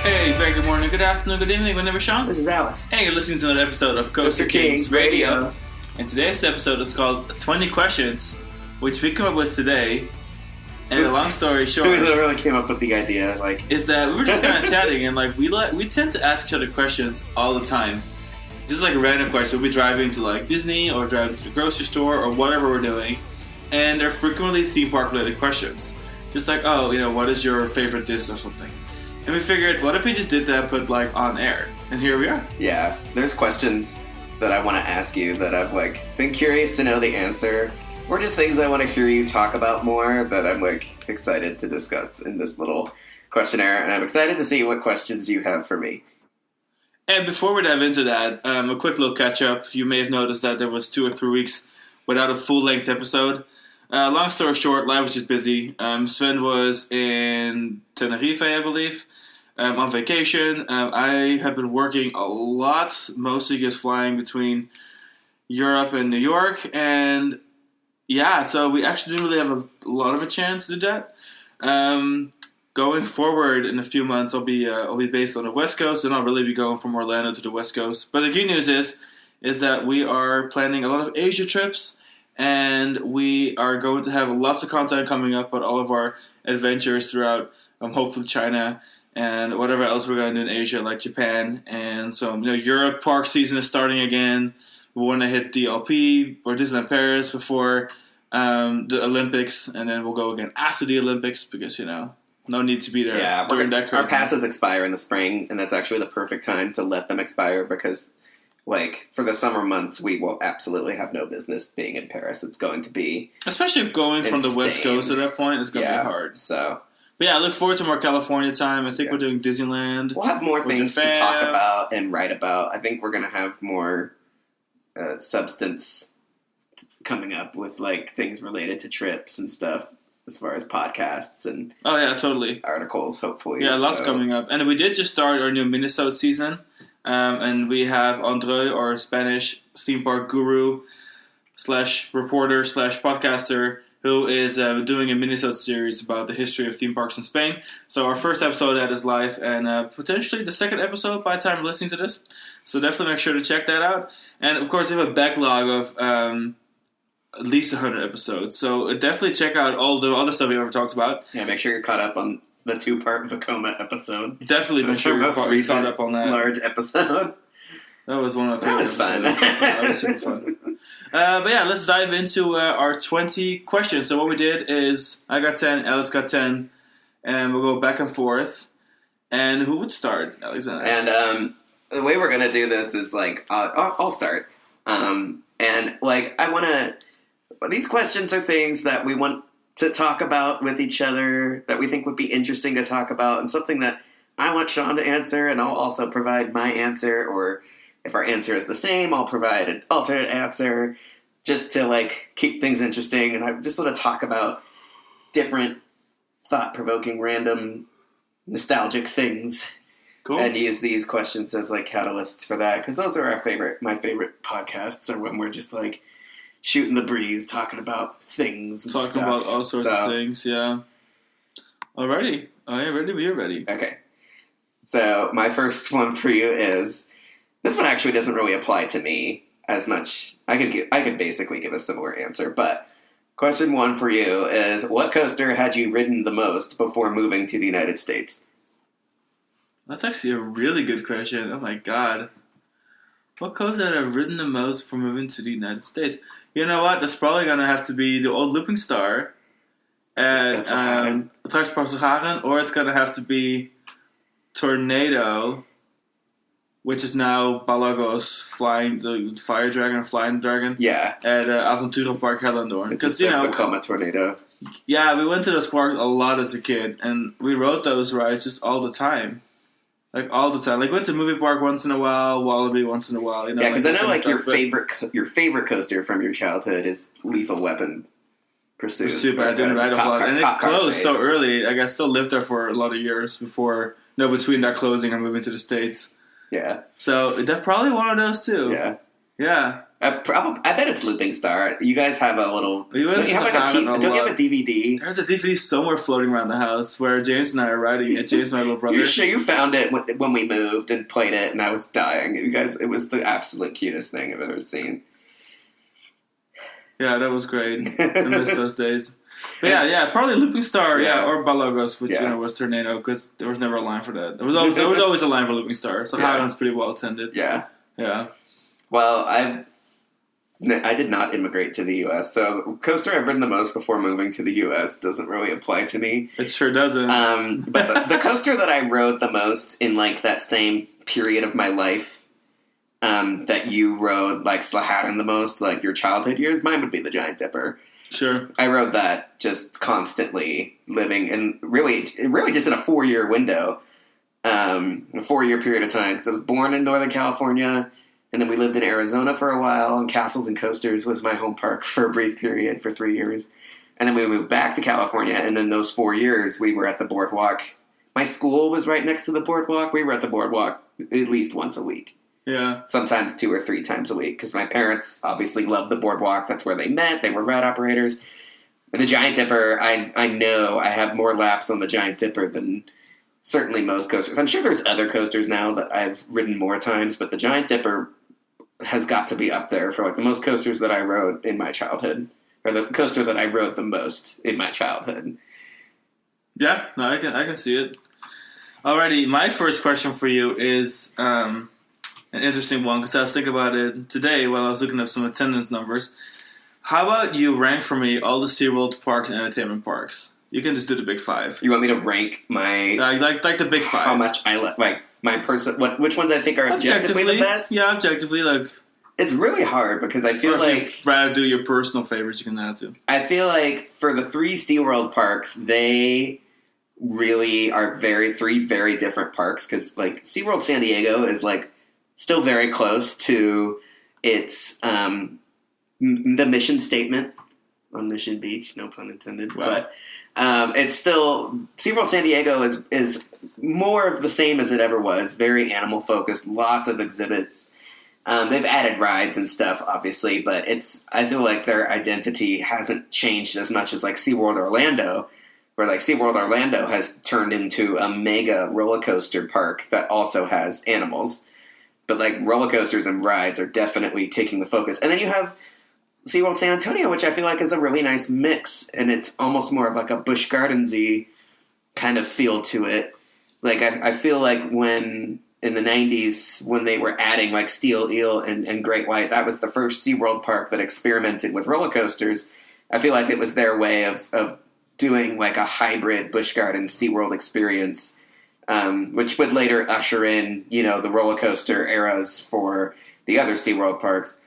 Hey, very good morning, good afternoon, good evening, my name is Sean. This is Alex. Hey, you're listening to another episode of Coaster Kings Radio. And today's episode is called 20 Questions, which we came up with today. And a long story short, we literally came up with the idea, is that we were just kind of chatting, and we tend to ask each other questions all the time. Just like a random question. We'll be driving to Disney or driving to the grocery store or whatever we're doing, and they're frequently theme park related questions. Just like, what is your favorite dish or something? And we figured, what if we just did that but on air? And here we are. Yeah, there's questions that I want to ask you that I've been curious to know the answer, or just things I want to hear you talk about more that I'm excited to discuss in this little questionnaire, and I'm excited to see what questions you have for me. And before we dive into that, a quick little catch up. You may have noticed that there was 2 or 3 weeks without a full length episode. Long story short, life was just busy. Sven was in Tenerife, I believe, on vacation. I have been working a lot, mostly just flying between Europe and New York. And yeah, so we actually didn't really have a lot of a chance to do that. Going forward in a few months, I'll be based on the West Coast, and I'll really be going from Orlando to the West Coast. But the good news is that we are planning a lot of Asia trips. And we are going to have lots of content coming up about all of our adventures throughout, hopefully China and whatever else we're going to do in Asia, like Japan. And so, Europe park season is starting again. We want to hit DLP or Disneyland Paris before the Olympics, and then we'll go again after the Olympics because, no need to be there during that crazy. Our passes expire in the spring, and that's actually the perfect time to let them expire because for the summer months, we will absolutely have no business being in Paris. It's going to be especially going from the West Coast at that point, it's going to be hard. So, but yeah, I look forward to more California time. I think we're doing Disneyland. We'll have more things to talk about and write about. I think we're going to have more substance coming up with things related to trips and stuff as far as podcasts and totally articles, hopefully. Yeah, lots coming up. And we did just start our new Minnesota season. And we have Andre, our Spanish theme park guru / reporter / podcaster, who is doing a Minnesota series about the history of theme parks in Spain. So our first episode of that is live, and potentially the second episode by the time you're listening to this. So definitely make sure to check that out. And of course, we have a backlog of at least 100 episodes. So definitely check out all the other stuff we ever talked about. Yeah, make sure you're caught up on the 2-part Vekoma episode. Definitely make sure you're caught up on that. Large episode. That was one of my favorite episodes. That was super fun. But yeah, let's dive into our 20 questions. So what we did is I got 10, Alex got 10, and we'll go back and forth. And who would start, Alexander? And the way we're going to do this is I'll start. And I want to... These questions are things that we want to talk about with each other that we think would be interesting to talk about, and something that I want Sean to answer, and I'll also provide my answer, or if our answer is the same, I'll provide an alternate answer, just to keep things interesting. And I just want to talk about different thought-provoking, random, nostalgic things. Cool. And use these questions as catalysts for that, because those are my favorite podcasts, are when we're just shooting the breeze, talking about things and talking stuff. about all sorts of things, yeah. Alrighty. Ready? We're ready. Okay. So, my first one for you is... This one actually doesn't really apply to me as much. I could basically give a similar answer, but... Question 1 for you is, what coaster had you ridden the most before moving to the United States? That's actually a really good question. Oh my god. What coaster had I ridden the most before moving to the United States? You know what? That's probably going to have to be the old Looping Star at Attractiepark Haren, or it's going to have to be Tornado, which is now Balagos the Fire Dragon or Flying Dragon. Yeah. At Avonturenpark Hellendoorn. Because, become a Tornado. Yeah, we went to those parks a lot as a kid, and we rode those rides just all the time. All the time. Went to Movie Park once in a while, Wallaby once in a while. Yeah, because I know your favorite coaster from your childhood is Lethal Weapon Pursuit. But I didn't ride a lot, and it closed so early. I still lived there for a lot of years between that closing and moving to the States. Yeah. So that's probably one of those too. Yeah. Yeah. I bet it's Looping Star. You guys have a little. We went Don't to you have like Sahara a don't you have lot. a DVD? There's a DVD somewhere floating around the house where James and I are riding it. James, my little brother. You sure you found it when we moved and played it, and I was dying. You guys, it was the absolute cutest thing I've ever seen. Yeah, that was great. I miss those days. But yeah, probably Looping Star, or Balagos, which was Tornado, because there was never a line for that. There was always a line for Looping Star, so Hagen's pretty well attended. Yeah. Yeah. Well, I did not immigrate to the U.S., so the coaster I've ridden the most before moving to the U.S. doesn't really apply to me. It sure doesn't. But the coaster that I rode the most in, like, that same period of my life that you rode, like, Slahatten the most, like, your childhood years, mine would be the Giant Dipper. Sure. I rode that just constantly, living, and really just in a 4-year window, a 4-year period of time, because I was born in Northern California, and then we lived in Arizona for a while, and Castles and Coasters was my home park for a brief period for 3 years. And then we moved back to California, and in those 4 years, we were at the boardwalk. My school was right next to the boardwalk. We were at the boardwalk at least once a week. Yeah. Sometimes 2 or 3 times a week, because my parents obviously loved the boardwalk. That's where they met. They were ride operators. And the Giant Dipper, I know I have more laps on the Giant Dipper than certainly most coasters. I'm sure there's other coasters now that I've ridden more times, but the Giant Dipper has got to be up there for like the most coasters that I rode in my childhood, or the coaster that I rode the most in my childhood. Yeah, no, I can see it. Alrighty, my first question for you is an interesting one, because I was thinking about it today while I was looking up some attendance numbers. How about you rank for me all the SeaWorld parks and entertainment parks? You can just do the big 5. You want me to rank my like the big 5? How much I like my person? Which ones I think are objectively the best? Yeah, objectively, like it's really hard because I feel like rather do your personal favorites. You can add to. I feel like for the 3 SeaWorld parks, they really are 3 very different parks, because like SeaWorld San Diego is like still very close to its the mission statement on Mission Beach, no pun intended. Wow. But it's still SeaWorld San Diego is more of the same as it ever was. Very animal focused, lots of exhibits. They've added rides and stuff, obviously, but I feel like their identity hasn't changed as much as like SeaWorld Orlando, where like SeaWorld Orlando has turned into a mega roller coaster park that also has animals. But like roller coasters and rides are definitely taking the focus. And then you have SeaWorld San Antonio, which I feel like is a really nice mix, and it's almost more of like a Busch Gardens-y kind of feel to it. Like I feel like when in the 90s, when they were adding like Steel Eel and Great White, that was the first SeaWorld park that experimented with roller coasters. I feel like it was their way of doing like a hybrid Busch Gardens SeaWorld experience, which would later usher in, the roller coaster eras for the other SeaWorld parks.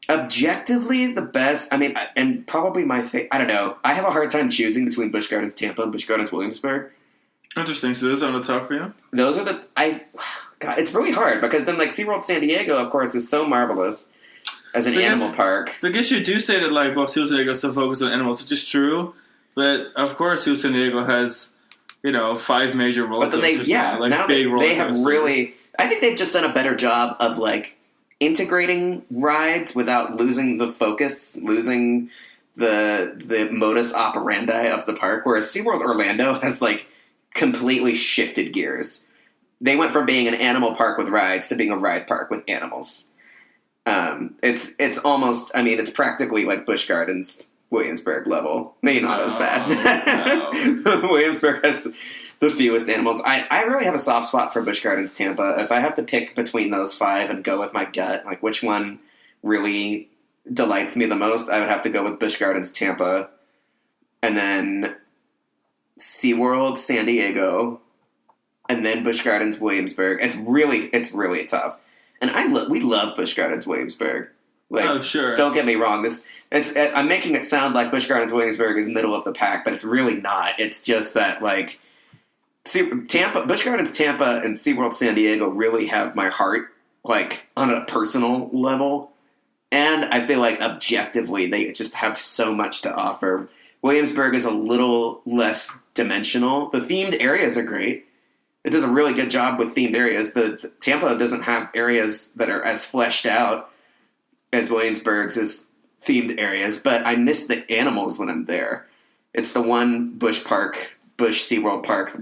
Objectively, the best, and probably my favorite, I don't know, I have a hard time choosing between Busch Gardens Tampa and Busch Gardens Williamsburg. Interesting. So those are on the top for you? Those are God, it's really hard, because then like SeaWorld San Diego, of course, is so marvelous as an animal park. I guess you do say that like, well, SeaWorld San Diego is so focused on animals, which is true, but of course SeaWorld San Diego has, 5 major roller coasters. But now they have really, I think they've just done a better job of like integrating rides without losing the focus, losing the modus operandi of the park, whereas SeaWorld Orlando has like completely shifted gears. They went from being an animal park with rides to being a ride park with animals. It's almost, it's practically like Busch Gardens Williamsburg level. Maybe not as bad. No. Williamsburg has the fewest animals. I really have a soft spot for Busch Gardens Tampa. If I have to pick between those 5 and go with my gut, like which one really delights me the most, I would have to go with Busch Gardens Tampa, and then SeaWorld San Diego, and then Busch Gardens Williamsburg. It's really tough. And we love Busch Gardens Williamsburg. Like, oh, sure. Don't get me wrong. I'm making it sound like Busch Gardens Williamsburg is middle of the pack, but it's really not. It's just that like Busch Gardens Tampa and SeaWorld San Diego really have my heart, like on a personal level. And I feel like objectively they just have so much to offer. Williamsburg is a little less dimensional. The themed areas are great. It does a really good job with themed areas. The Tampa doesn't have areas that are as fleshed out. as Williamsburg's themed areas, but I miss the animals when I'm there. It's the one Busch SeaWorld park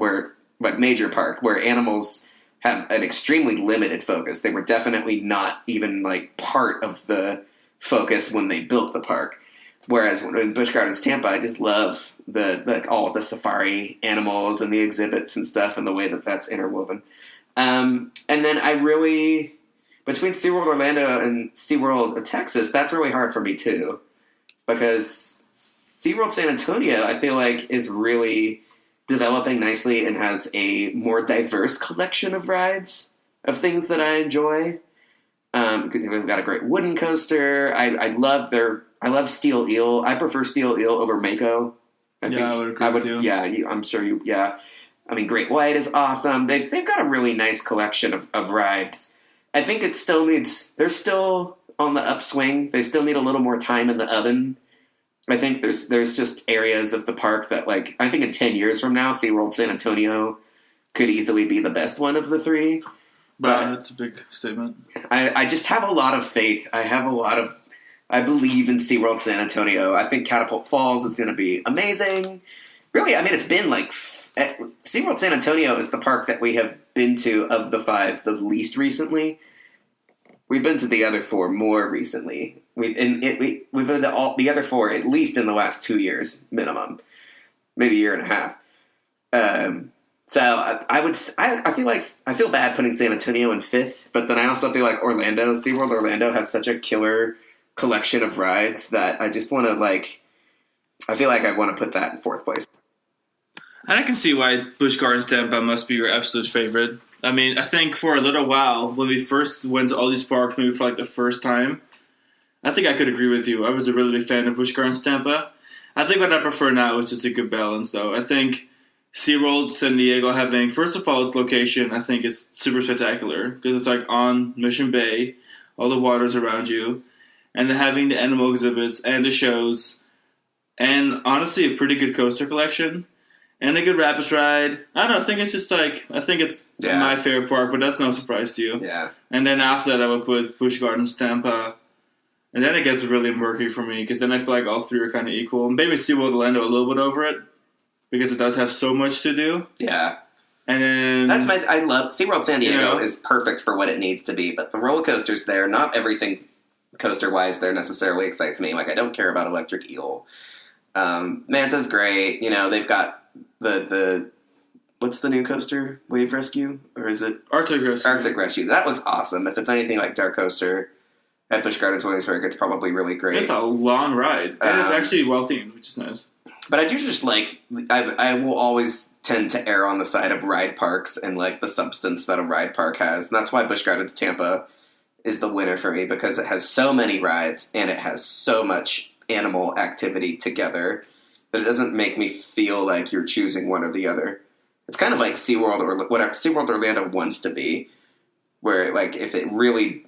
major park, where animals have an extremely limited focus. They were definitely not even part of the focus when they built the park. Whereas in Busch Gardens Tampa, I just love all the safari animals and the exhibits and stuff, and the way that that's interwoven. And then I really, between SeaWorld Orlando and SeaWorld Texas, that's really hard for me too, because SeaWorld San Antonio, I feel like, is really developing nicely and has a more diverse collection of rides, of things that I enjoy. They've got a great wooden coaster. I love Steel Eel. I prefer Steel Eel over Mako. I would agree with you. Yeah, I'm sure you. Yeah, I mean, Great White is awesome. They've got a really nice collection of rides. I think it still needs. They're still on the upswing. They still need a little more time in the oven. I think there's just areas of the park that, I think in 10 years from now, SeaWorld San Antonio could easily be the best one of the three. But that's a big statement. I just have a lot of faith. I believe in SeaWorld San Antonio. I think Catapult Falls is going to be amazing. Really, I mean, it's been SeaWorld San Antonio is the park that we have been to of the 5 the least recently. We've been to the other 4 more recently. We've been to the other 4 at least in the last 2 years minimum, maybe a year and a half. So I feel bad putting San Antonio in 5th, but then I also feel like SeaWorld Orlando has such a killer collection of rides that I just want to I feel like I want to put that in 4th place. And I can see why Busch Gardens Tampa must be your absolute favorite. I mean, I think for a little while, when we first went to all these parks, maybe for the first time, I think I could agree with you. I was a really big fan of Busch Gardens Tampa. I think what I prefer now is just a good balance, though. I think SeaWorld San Diego having, first of all, its location, I think is super spectacular, because it's on Mission Bay, all the water's around you, and then having the animal exhibits and the shows, and honestly a pretty good coaster collection. And a good Rapids ride. I don't know, I think it's just I think it's my favorite park, but that's no surprise to you. Yeah. And then after that, I would put Busch Gardens Tampa. And then it gets really murky for me, because then I feel like all 3 are kind of equal. Maybe SeaWorld Orlando a little bit over it, because it does have so much to do. Yeah. And then I love SeaWorld San Diego is perfect for what it needs to be, but the roller coasters there, not everything coaster-wise there necessarily excites me. I don't care about Electric Eel. Manta's great. They've got the what's the new coaster? Wave Rescue? Or is it Arctic Rescue? Arctic Rescue. That looks awesome. If it's anything like Dark Coaster at Busch Gardens Williamsburg, it's probably really great. It's a long ride. And it's actually well-themed, which is nice. But I do just I will always tend to err on the side of ride parks and the substance that a ride park has. And that's why Busch Gardens Tampa is the winner for me, because it has so many rides and it has so much animal activity together that it doesn't make me feel like you're choosing one or the other. It's kind of like SeaWorld or whatever SeaWorld Orlando wants to be, where if it really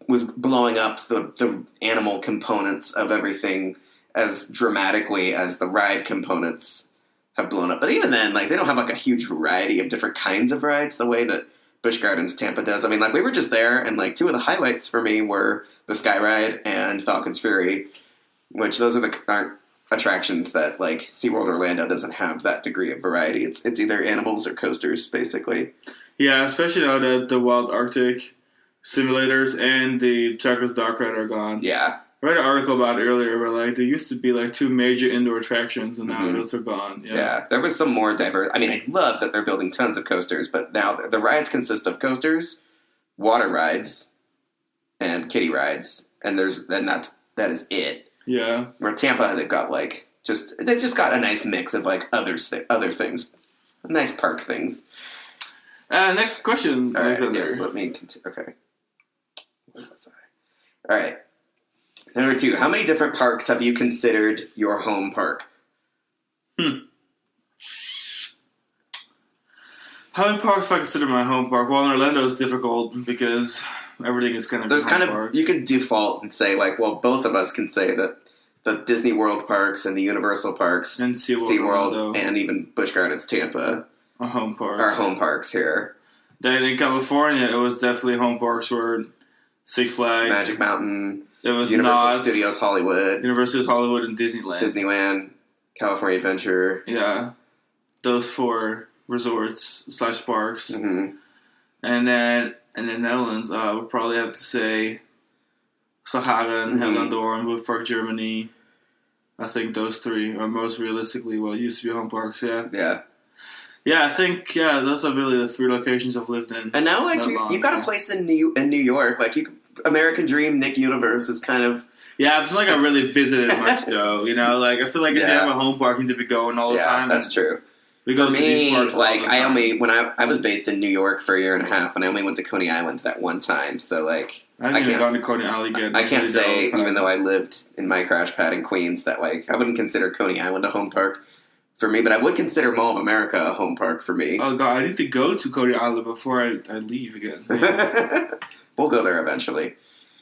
was blowing up the animal components of everything as dramatically as the ride components have blown up. But even then, they don't have a huge variety of different kinds of rides the way that Busch Gardens Tampa does. I mean, we were just there, and 2 of the highlights for me were the Sky Ride and Falcon's Fury, which those aren't attractions that SeaWorld Orlando doesn't have that degree of variety. It's either animals or coasters, basically. Yeah, especially now that the Wild Arctic simulators and the Chuckles Dark Ride are gone. Yeah. I read an article about it earlier where there used to be 2 major indoor attractions, and now those are gone. Yeah, there was some more diverse. I mean, I love that they're building tons of coasters, but now the rides consist of coasters, water rides, and kiddie rides, and that is it. Yeah. Where Tampa, they've got they've just got a nice mix of other things, nice park things. Next question. All right, yes, let me continue. Okay. All right. Number 2, how many different parks have you considered your home park? How many parks do I consider my home park? Well, in Orlando is difficult because everything is kind of There's kind of park. You can default and say both of us can say that the Disney World parks and the Universal parks and SeaWorld and even Busch Gardens Tampa are home parks. Are home parks here. Then in California, it was definitely home parks were Six Flags, Magic Mountain, It was Universal Studios Hollywood. Universal Hollywood and Disneyland, California Adventure. Yeah. Those 4 resorts / parks. Mm-hmm. And then in the Netherlands, we'll probably have to say Sacharen, Hellendoorn, Woodpark, Germany. I think those 3 are most realistically used to be home parks, yeah. Yeah. Yeah, I think, those are really the 3 locations I've lived in. And now, like, you've got a place in New York. Like, American Dream, Nick Universe is kind of... Yeah, I feel like I really visited much, though. You know, like, I feel like if you have a home park, you need to be going all the time. Yeah, that's true. We go for to me, these parks like, all the time. when I was based in New York for a year and a half, and I only went to Coney Island that one time, so, like... I haven't even gone to Coney Island yet. I can't say, even though I lived in my crash pad in Queens, that, like, I wouldn't consider Coney Island a home park for me, but I would consider Mall of America a home park for me. Oh, God, I need to go to Coney Island before I leave again. Yeah. We'll go there eventually.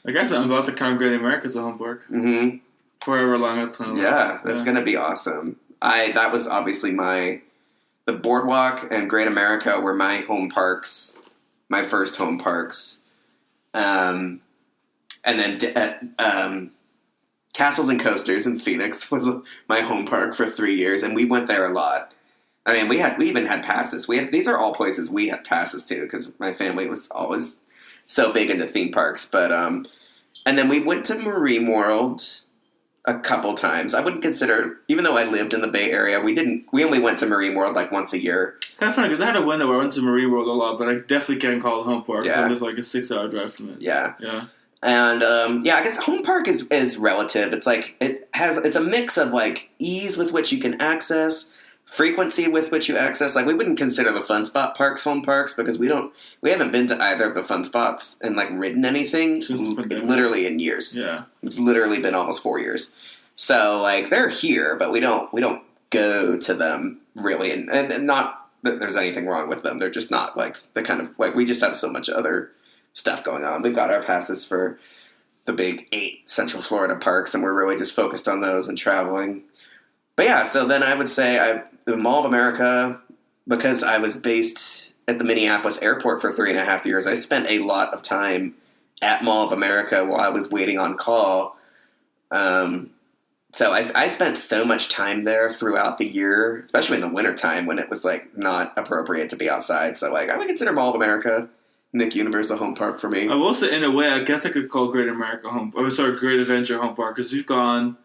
I guess I'm about to count Great America as a home park. Mm-hmm. Forever long it's going to last. Yeah, that's going to be awesome. That was obviously the Boardwalk and Great America were my home parks, my first home parks. And then Castles and Coasters in Phoenix was my home park for 3 years, and we went there a lot. I mean, we even had passes. These are all places we had passes to because my family was always so big into theme parks. But and then we went to Marine World a couple times. I wouldn't consider, even though I lived in the Bay Area, we only went to Marine World like once a year. That's funny because I had a window where I went to Marine World a lot, but I definitely can't call it home park. Yeah. It was like a 6-hour drive from it. Yeah. Yeah. And I guess home park is relative. It's like it's a mix of like ease with which you can access, frequency with which you access. Like we wouldn't consider the Fun Spot parks home parks because we haven't been to either of the Fun Spots and like ridden anything literally in years. Yeah. It's literally been almost 4 years. So like they're here, but we don't go to them really, and not that there's anything wrong with them. They're just not like the kind of like we just have so much other stuff going on. We've got our passes for the big 8 Central Florida parks, and we're really just focused on those and traveling. But yeah, so then I would say the Mall of America, because I was based at the Minneapolis airport for 3.5 years, I spent a lot of time at Mall of America while I was waiting on call. So I spent so much time there throughout the year, especially in the wintertime when it was like not appropriate to be outside. So like I would consider Mall of America Nick Universe a home park for me. I will say, in a way, I guess I could call Great America home. Great Adventure home park because we've gone.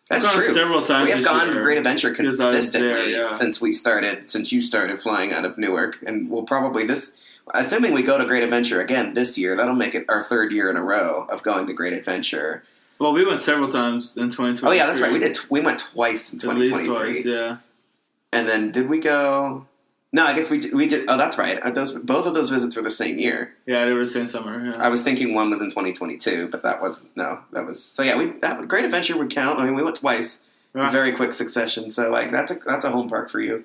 That's true. Several times. We have gone to Great Adventure consistently there, since you started flying out of Newark, and we'll probably assuming we go to Great Adventure again this year, that'll make it our 3rd year in a row of going to Great Adventure. Well, we went several times in 2023. Oh yeah, that's right. We went twice in 2023. At least twice, yeah. And then did we go? No, I guess we did. Oh, that's right. Both of those visits were the same year. Yeah, they were the same summer. Yeah. I was thinking one was in 2022, but that was so. Yeah, Great Adventure would count. I mean, we went twice in very quick succession. So like that's a home park for you.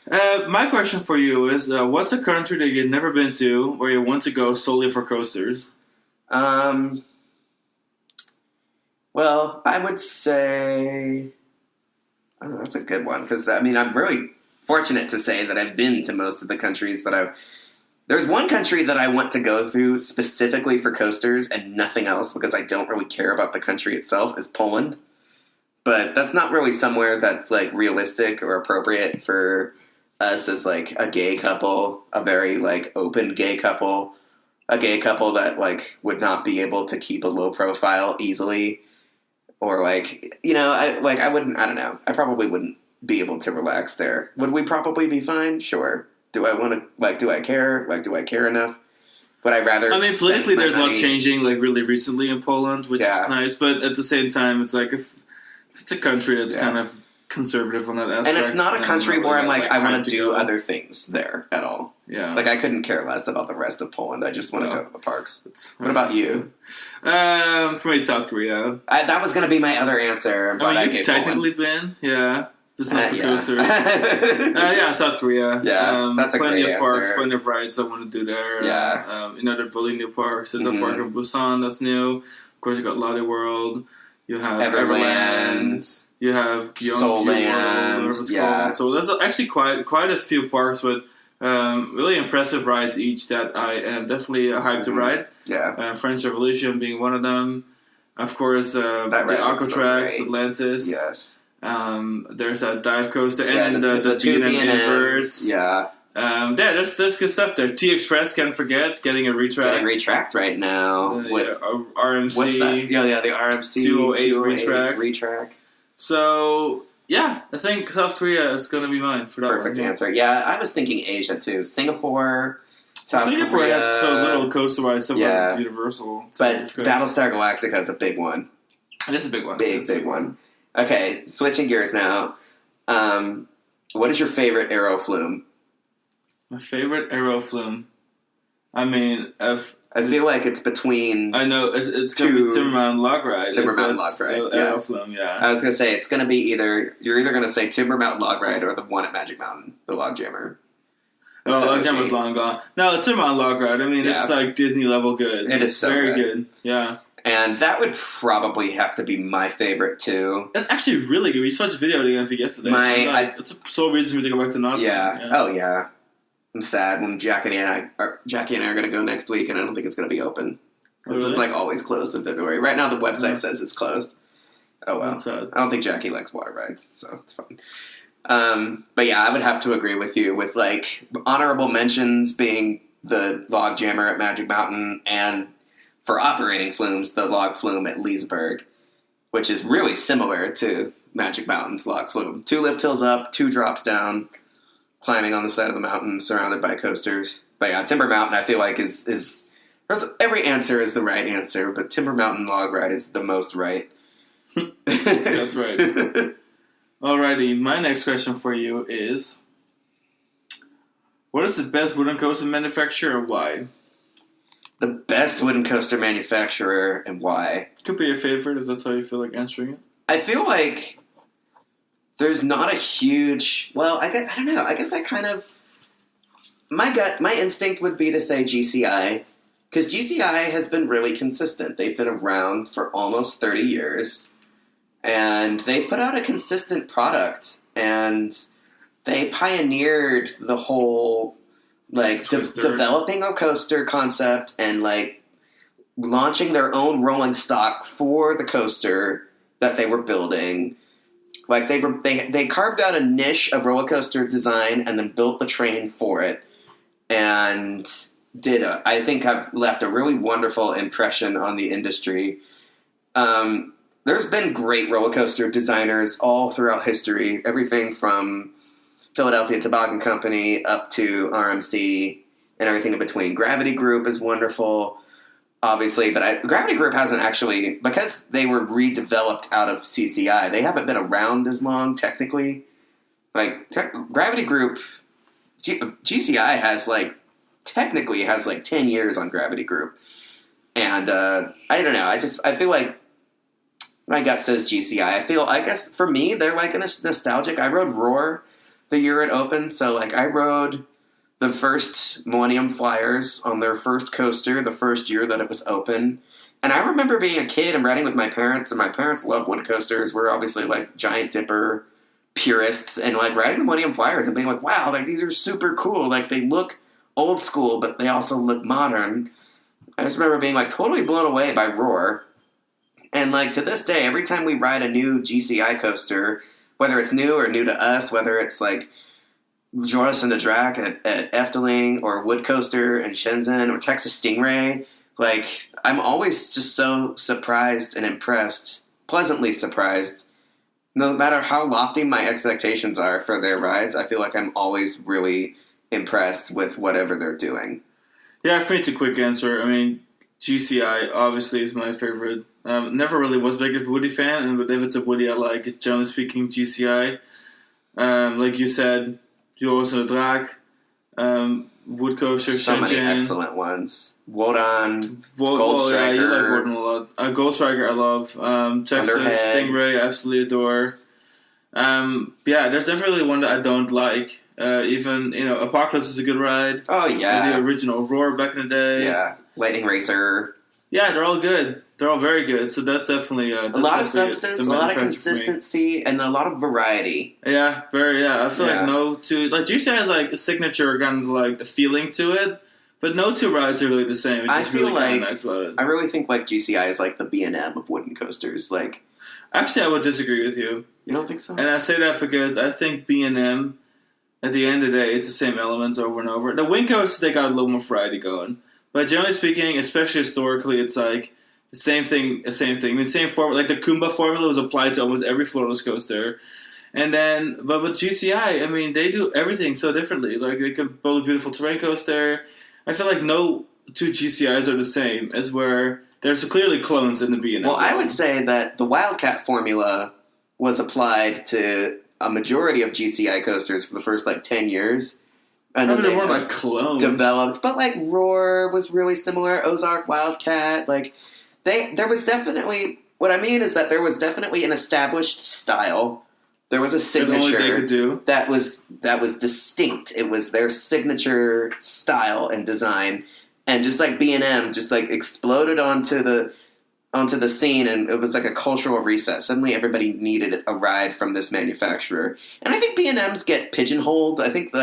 My question for you is: what's a country that you've never been to where you want to go solely for coasters? Well, I would say that's a good one because I mean I'm really fortunate to say that I've been to most of the countries that There's one country that I want to go through specifically for coasters and nothing else because I don't really care about the country itself is Poland. But that's not really somewhere that's like realistic or appropriate for us as like a gay couple, a very like open gay couple, a gay couple that like would not be able to keep a low profile easily. Or like, I don't know. I probably wouldn't be able to relax there. Would we probably be fine? Sure. Do I want to, do I care? Do I care enough? Would I rather I mean, politically there's a lot money? Changing, really recently in Poland, which is nice. But at the same time, it's like, if it's a country that's kind of conservative on that aspect. And it's not a country where I'm I want to do other things there at all. Yeah. I couldn't care less about the rest of Poland. I just want to go to the parks. What about you? For me, South Korea. That was going to be my other answer. But you've technically been, yeah. Just not for coasters. South Korea. Yeah, that's a plenty great of parks, answer. plenty of rides I want to do there. Yeah. They're building new parks. There's a park in Busan that's new. Of course, you got Lottie World. You have Everland. You have Gyeonggi World, whatever it's called. So there's actually quite a few parks with really impressive rides each that I am definitely hyped to ride. Yeah. French Revolution being one of them. Of course, the Aquatrax, Atlantis. Yes. There's that dive coaster, and Yeah, then the two B&M B&Ms. inverts. Yeah. There's good stuff there. T-Express, can't forget, it's getting a retract. Getting retract right now. With RMC. What's that? Yeah, the RMC 208 retract. So, yeah, I think South Korea is going to be mine for that Perfect answer. Yeah, I was thinking Asia too. Singapore, South Singapore Korea. has so little coaster-wise, so Universal. But Battlestar Galactica is a big one. It is a big one. Big one. Okay, switching gears now. What is your favorite Aero Flume? My favorite Aero Flume. I mean, I feel like it's between. I know it's going to be Timbermountain Log Ride. Timbermountain Log Ride. Aero Flume, yeah. I was going to say it's going to be you're either going to say Timbermountain Log Ride or the one at Magic Mountain, the Log Jammer. Oh, Log Jammer's long gone. No, Timbermountain Log Ride. I mean, it's like Disney level good. It is so very good. Yeah. And that would probably have to be my favorite too. It's actually really good. We just watched a video again yesterday. It's a sole reason for me to go back to Nazi. Yeah. Oh yeah. I'm sad when Jackie and I are going to go next week, and I don't think it's going to be open because it's like always closed in February. Right now, the website says it's closed. Oh well. That's sad. I don't think Jackie likes water rides, so it's fine. But yeah, I would have to agree with you with like honorable mentions being the Log Jammer at Magic Mountain, and for operating flumes, the Log Flume at Leesburg, which is really similar to Magic Mountain's Log Flume. 2 lift hills up, 2 drops down. Climbing on the side of the mountain, surrounded by coasters. But yeah, Timber Mountain, I feel like is every answer is the right answer, but Timber Mountain Log Ride is the most right. That's right. Alrighty, my next question for you is: what is the best wooden coaster manufacturer and why? The best wooden coaster manufacturer and why? Could be your favorite if that's how you feel like answering it. I feel like there's not a huge... Well, I don't know. I guess I kind of... My instinct would be to say GCI, because GCI has been really consistent. They've been around for almost 30 years, and they put out a consistent product, and they pioneered the whole, like, developing a coaster concept and, like, launching their own rolling stock for the coaster that they were building. Like they carved out a niche of roller coaster design and then built the train for it, and I think have left a really wonderful impression on the industry. There's been great roller coaster designers all throughout history, everything from Philadelphia Toboggan Company up to RMC and everything in between. Gravity Group is wonderful. Obviously, but Gravity Group hasn't actually, because they were redeveloped out of CCI, they haven't been around as long, technically. Like, Gravity Group, GCI has, technically has, 10 years on Gravity Group. And, I don't know, I feel like my gut says GCI. I guess, for me, they're, a nostalgic. I rode Roar the year it opened, so, I rode the first Millennium Flyers on their first coaster the first year that it was open. And I remember being a kid and riding with my parents, and my parents love wood coasters. We're obviously, Giant Dipper purists, and, riding the Millennium Flyers and being wow, these are super cool. They look old school, but they also look modern. I just remember being, totally blown away by Roar. And, to this day, every time we ride a new GCI coaster, whether it's new or new to us, whether it's, Joris and the Drac at Efteling, or Wood Coaster in Shenzhen, or Texas Stingray, I'm always just so surprised and impressed, pleasantly surprised. No matter how lofty my expectations are for their rides, I feel like I'm always really impressed with whatever they're doing. Yeah, for me it's a quick answer. I mean, GCI obviously is my favorite. Never really was the biggest Woody fan, but if it's a Woody I like it, generally speaking, GCI. Like you said, Joris and the Draak, Wood Coaster, so many excellent ones. Wodan, Gold Striker. Yeah, you like Wodan a lot. Gold Striker I love. Texas Stingray I absolutely adore. Yeah, there's definitely one that I don't like. Even, Apocalypse is a good ride. Oh, yeah. The original Roar back in the day. Yeah, Lightning Racer. Yeah, they're all good. They're all very good. So that's definitely a lot of substance, a lot of consistency, and a lot of variety. Yeah, I feel GCI has a signature kind of a feeling to it, But no two rides are really the same. It's just really kind of nice about it. I really think like GCI is like the B&M of wooden coasters. Like, actually, I would disagree with you. You don't think so? And I say that because I think B&M, at the end of the day, it's the same elements over and over. The wing coasters, they got a little more variety going. But generally speaking, especially historically, it's like the same thing. I mean, same formula. Like the Kumba formula was applied to almost every floorless coaster. And then, but with GCI, I mean, they do everything so differently. Like, they can build a beautiful terrain coaster. I feel like no two GCIs are the same, as where there's clearly clones in the B&M. Well, I would say that the Wildcat formula was applied to a majority of GCI coasters for the first, 10 years. And then they're more like clones. Developed. But, Roar was really similar. Ozark, Wildcat, there was definitely... What I mean is that there was definitely an established style. There was a signature they could do. that was distinct. It was their signature style and design, and just like B&M, just exploded onto the scene, and it was like a cultural reset. Suddenly, everybody needed a ride from this manufacturer, and I think B&Ms get pigeonholed. I think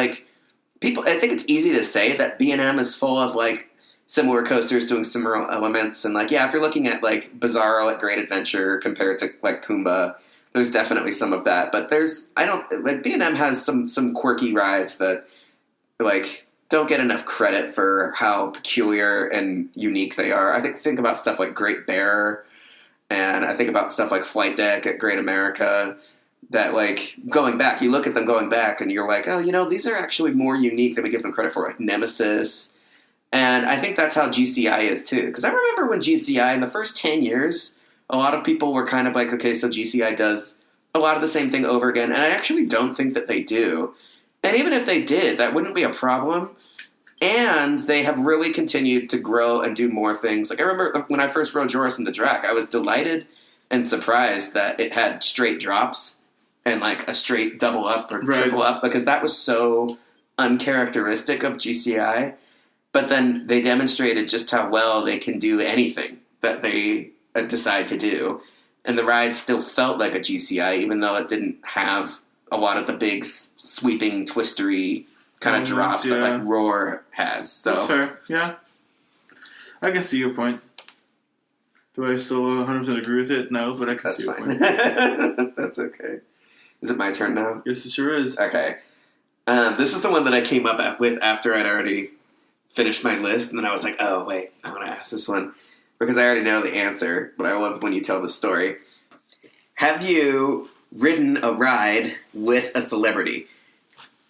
people. I think it's easy to say that B&M is full of similar coasters doing similar elements, and if you're looking at Bizarro at Great Adventure compared to Pumbaa. There's definitely some of that, but B&M has some quirky rides that don't get enough credit for how peculiar and unique they are. I think about stuff like Great Bear, and I think about stuff like Flight Deck at Great America. That going back, you look at them going back, and you're like, oh, these are actually more unique than we give them credit for, like Nemesis. And I think that's how GCI is too, because I remember when GCI in the first 10 years. A lot of people were kind of okay, so GCI does a lot of the same thing over again, and I actually don't think that they do. And even if they did, that wouldn't be a problem. And they have really continued to grow and do more things. I remember when I first rode Joris in the Drac, I was delighted and surprised that it had straight drops and a straight double up or triple up, because that was so uncharacteristic of GCI. But then they demonstrated just how well they can do anything that they decide to do, and the ride still felt like a GCI, even though it didn't have a lot of the big sweeping twistery kind of drops that Roar has. So that's fair. Yeah, I can see your point. Do I still 100% agree with it? No, but I can see your point. That's okay. Is it my turn now? Yes, it sure is. Okay. This is the one that I came up with after I'd already finished my list, and then I was like, oh wait, I want to ask this one. Because I already know the answer, but I love when you tell the story. Have you ridden a ride with a celebrity?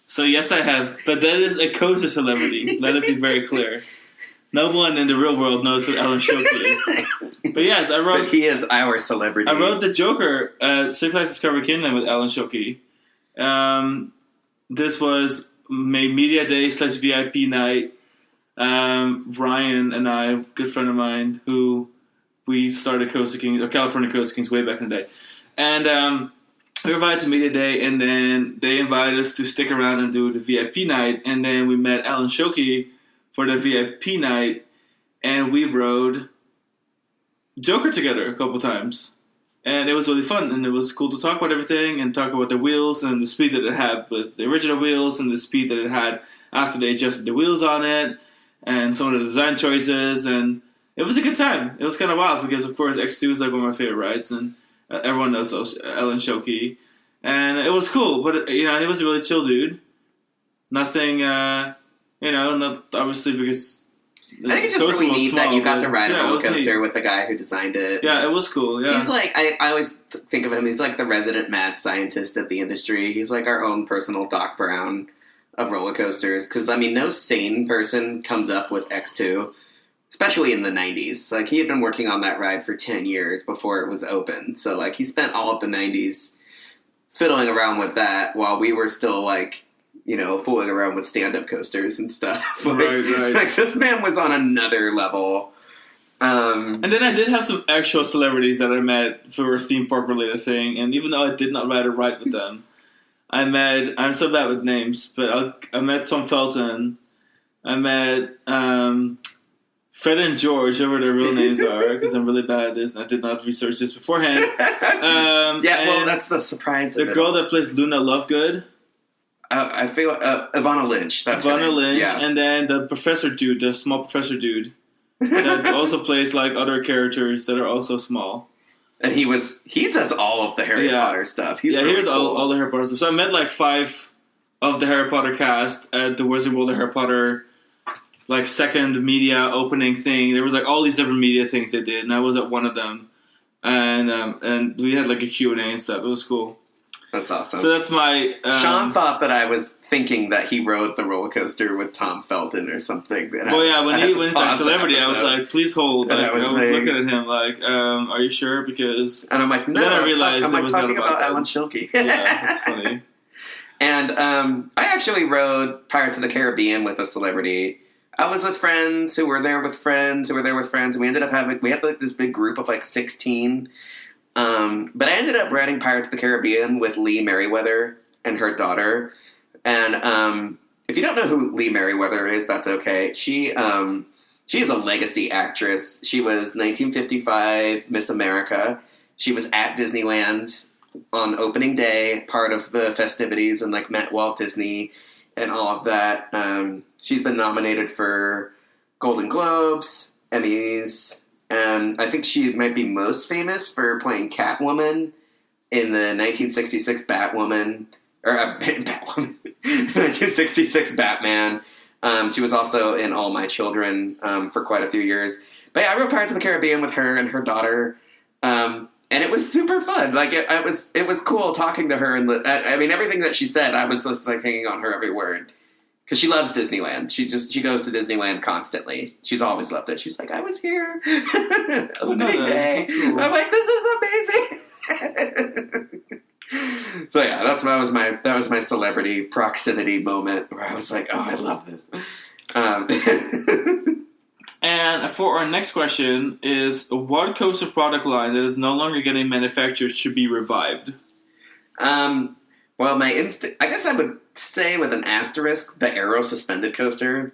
So yes, I have, but that is a coaster celebrity. Let it be very clear. No one in the real world knows what Alan Shoke is. But yes, I wrote... But he is our celebrity. I wrote the Joker at Six Flags Discovery Kingdom with Alan Shoke. This was my media day / VIP night. Ryan and I, a good friend of mine, who we started Coaster Kings, or California Coaster Kings way back in the day. And we were invited to Media Day, and then they invited us to stick around and do the VIP night. And then we met Alan Shoke for the VIP night, and we rode Joker together a couple times. And it was really fun, and it was cool to talk about everything and talk about the wheels and the speed that it had with the original wheels and the speed that it had after they adjusted the wheels on it. And some of the design choices, and it was a good time. It was kind of wild because, of course, X2 is one of my favorite rides, and everyone knows Alan Shoke, and it was cool. But and he was a really chill dude. Nothing, not obviously because I think it's just really neat that you got to ride a roller coaster with the guy who designed it. Yeah, it was cool. Yeah, he's I always think of him. He's the resident mad scientist of the industry. He's our own personal Doc Brown of roller coasters, because no sane person comes up with X2, especially in the 90s. He had been working on that ride for 10 years before it was open, so he spent all of the 90s fiddling around with that while we were still fooling around with stand-up coasters and stuff. Right. This man was on another level. And then I did have some actual celebrities that I met for a theme park related thing, and even though I did not ride a ride with them, I'm so bad with names, but I met Tom Felton. I met Fred and George, whatever their real names are, because I'm really bad at this and I did not research this beforehand. Well, that's the surprise. The girl that plays Luna Lovegood. I feel Ivana Lynch. That's Ivana her name. Lynch, Yeah. and then the professor dude, the small professor dude, that also plays like other characters that are also small. And he does all of the Harry Potter stuff. He's really here's cool. all the Harry Potter stuff. So I met like 5 of the Harry Potter cast at the Wizard World of Harry Potter, like second media opening thing. There was like all these different media things they did, and I was at one of them. And we had like a Q&A and stuff. It was cool. That's awesome. So that's my... Sean thought that I was thinking that he rode the roller coaster with Tom Felton or something. When he wins like celebrity, I was like, please hold. Like, I was looking at him like, are you sure? Because... And I'm like, no, then I realized I'm it was talking not about Alan Schilke. Yeah, that's funny. And I actually rode Pirates of the Caribbean with a celebrity. I was with friends who were there with friends who were there with friends, and we had like this big group of like 16. But I ended up riding Pirates of the Caribbean with Lee Merriweather and her daughter. And if you don't know who Lee Merriweather is, that's okay. She is a legacy actress. She was 1955 Miss America. She was at Disneyland on opening day, part of the festivities, and like met Walt Disney and all of that. She's been nominated for Golden Globes, Emmys, and I think she might be most famous for playing Catwoman in the 1966 Batwoman, or Batwoman, 1966 Batman. She was also in All My Children for quite a few years. But yeah, I wrote Pirates of the Caribbean with her and her daughter, and it was super fun. Like it was cool talking to her, and I mean everything that she said, I was just like hanging on her every word. Because she loves Disneyland. She goes to Disneyland constantly. She's always loved it. She's like, I was here opening day. Cool. I'm like, this is amazing. So yeah, that was my celebrity proximity moment where I was like, oh, I love this. And for our next question is, what coaster product line that is no longer getting manufactured should be revived? Well, my instinct, I guess I would say with an asterisk, the Aero suspended coaster.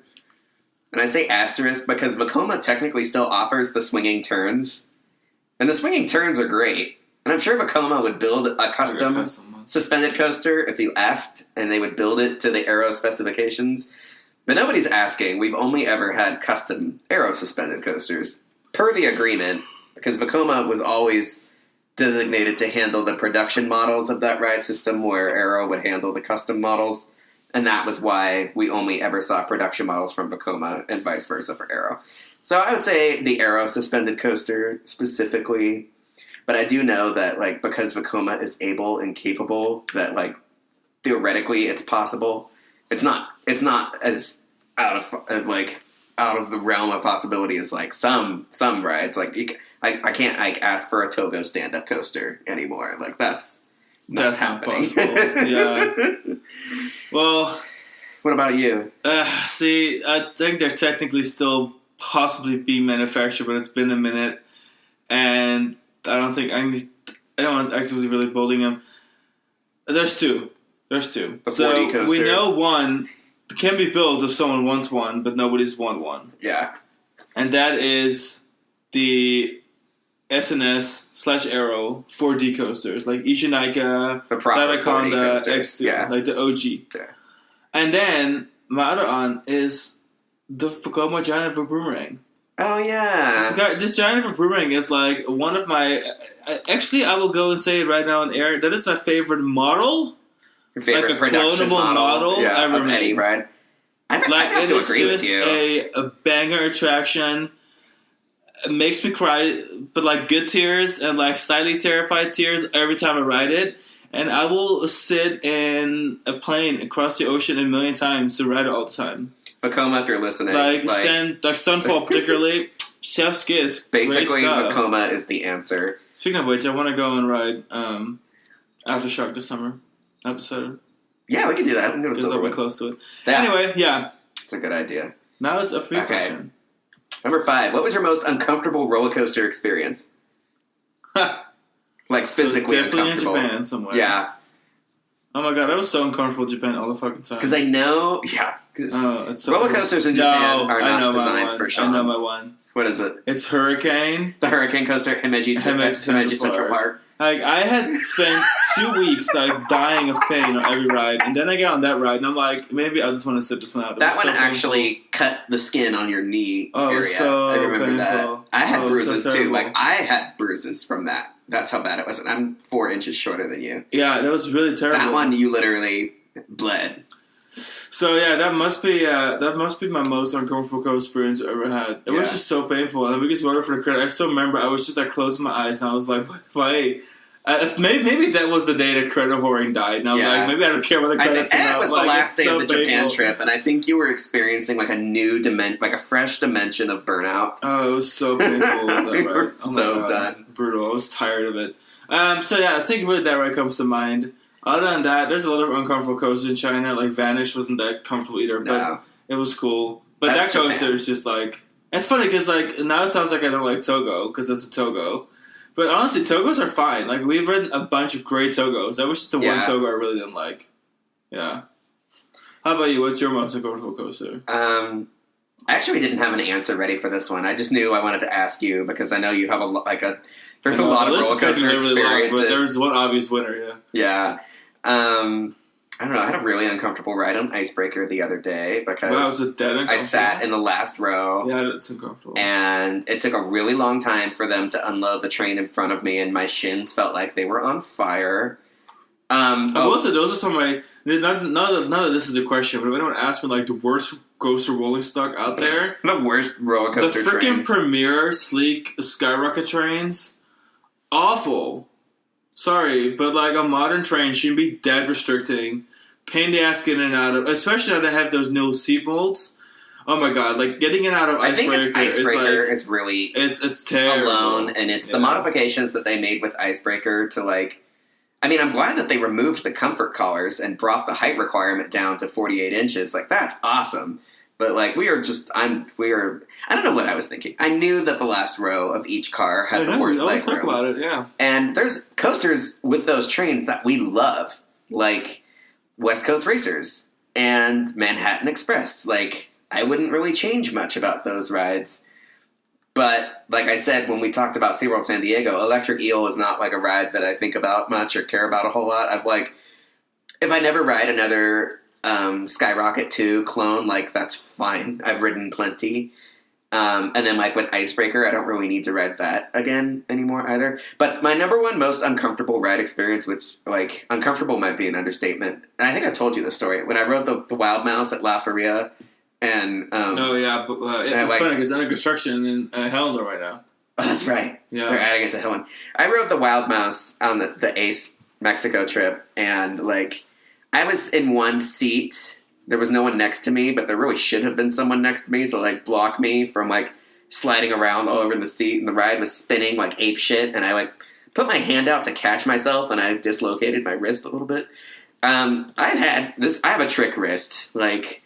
And I say asterisk because Vekoma technically still offers the swinging turns. And the swinging turns are great. And I'm sure Vekoma would build a custom suspended coaster if you asked, and they would build it to the Aero specifications. But nobody's asking. We've only ever had custom Aero suspended coasters. Per the agreement, because Vekoma was always designated to handle the production models of that ride system, where Aero would handle the custom models, and that was why we only ever saw production models from Vekoma and vice versa for Aero. So I would say the Aero suspended coaster specifically, but I do know that like because Vekoma is able and capable, that like theoretically it's possible. It's not as out of the realm of possibility as like some rides. Like I can't like ask for a Togo stand-up coaster anymore. Like that's not happening. Not possible. Yeah. Well, what about you? See, I think they're technically still possibly being manufactured, but it's been a minute, and I don't want actively really building them. There's two. The 4D coaster. We know one can be built if someone wants one, but nobody's won one. Yeah. And that is the SNS/Aero 4D coasters, like Ishinaika, Anaconda, X2, like the OG. Yeah. And then my other aunt is the Vekoma Giant of a Boomerang. Oh yeah. This Giant of a Boomerang is like one of my. Actually, I will go and say it right now on air. That is my favorite model. Your favorite like a production model ever of any ride. I have to agree with you. A banger attraction. It makes me cry, but like good tears and like slightly terrified tears every time I ride it. And I will sit in a plane across the ocean a million times to ride it all the time. Vekoma, if you're listening, Stunfall particularly, chef's kiss. Basically, Vekoma is the answer. Speaking of which, I want to go and ride Aftershock this summer. After yeah, we can do that. Because I'll be close to it. Anyway, yeah. It's a good idea. Now it's a free question. Number 5. What was your most uncomfortable roller coaster experience? Like physically definitely uncomfortable. In Japan somewhere. Yeah. Oh my god, I was so uncomfortable in Japan all the fucking time. Because I know, it's so roller coasters in Japan are not designed for Sean. I know my one. What is it? It's Hurricane. The Hurricane coaster, Himeji Central Park. Like, I had spent 2 weeks, like, dying of pain on every ride, and then I get on that ride, and I'm like, maybe I just want to sit this one out. That one actually cut the skin on your knee area. So I remember painful. that. I had bruises, so too. Like, I had bruises from that. That's how bad it was. And I'm 4 inches shorter than you. Yeah, that was really terrible. That one, you literally bled. So yeah, that must be my most uncomfortable coaster experience I've ever had. It was just so painful, and then we just voted for the credit. I still remember I was just like closing my eyes, and I was like, "Why?" Maybe that was the day the credit whoring died. And I was like, maybe I don't care about the credits. And it was the last day of the Japan painful. trip, and I think you were experiencing like a new like a fresh dimension of burnout. Oh, it was so painful. We were so done. Brutal. I was tired of it. So yeah, I think really that ride comes to mind. Other than that, there's a lot of uncomfortable coasters in China. Like Vanish wasn't that comfortable either, but it was cool. But that coaster is just like, it's funny because like now it sounds like I don't like Togo because it's a Togo. But honestly, Togos are fine. Like we've ridden a bunch of great Togos. That was just the one Togo I really didn't like. Yeah. How about you? What's your most uncomfortable coaster? I actually didn't have an answer ready for this one. I just knew I wanted to ask you because I know you have there's a lot of roller coaster experiences. Long, but there's one obvious winner, yeah. Yeah. I don't know. I had a really uncomfortable ride on Icebreaker the other day because was it dead uncomfortable? I sat in the last row. Yeah, it's uncomfortable. And it took a really long time for them to unload the train in front of me, and my shins felt like they were on fire. Also, those are some of my... None of this is a question, but if anyone asked me, like, the worst coaster rolling stock out there... The worst roller coaster The freaking Premier sleek skyrocket trains... Awful. Sorry, but like a modern train shouldn't be dead restricting. Pain in the ass getting in and out of, especially now they have those new seat molds. Oh my god, like getting it out of Icebreaker is really it's terrible. Alone, and it's the modifications that they made with Icebreaker to like. I mean, I'm glad that they removed the comfort collars and brought the height requirement down to 48 inches. Like that's awesome. But like I don't know what I was thinking. I knew that the last row of each car had the worst leg room. About it, yeah. And there's coasters with those trains that we love, like West Coast Racers and Manhattan Express. Like I wouldn't really change much about those rides. But like I said when we talked about SeaWorld San Diego, Electric Eel is not like a ride that I think about much or care about a whole lot. If I never ride another Skyrocket 2 clone, like that's fine. I've ridden plenty. And then like with Icebreaker, I don't really need to ride that again anymore either. But my number one most uncomfortable ride experience, which like uncomfortable might be an understatement. And I think I told you the story. When I rode the Wild Mouse at La Feria and it's funny because they're in construction in Helena right now. Oh, that's right. Yeah. They're adding it to Helena. I rode the Wild Mouse on the Ace Mexico trip and like I was in one seat. There was no one next to me, but there really should have been someone next to me to like block me from like sliding around all over the seat. And the ride was spinning like ape shit. And I like put my hand out to catch myself, and I dislocated my wrist a little bit. I have a trick wrist. Like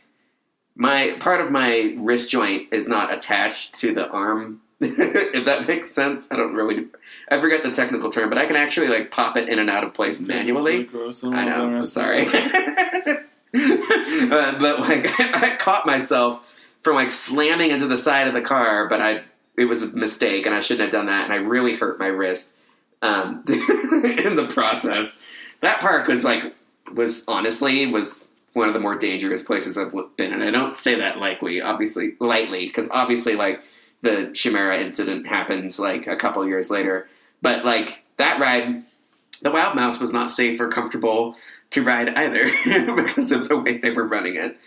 part of my wrist joint is not attached to the arm. If that makes sense. I forget the technical term, but I can actually like pop it in and out of place manually. Really gross. I know. I'm sorry. But like I caught myself from like slamming into the side of the car, but it was a mistake and I shouldn't have done that, and I really hurt my wrist in the process. That park was honestly one of the more dangerous places I've been, and I don't say that lightly, because obviously like the Chimera incident happened like a couple years later. But like that ride, the Wild Mouse was not safe or comfortable to ride either because of the way they were running it.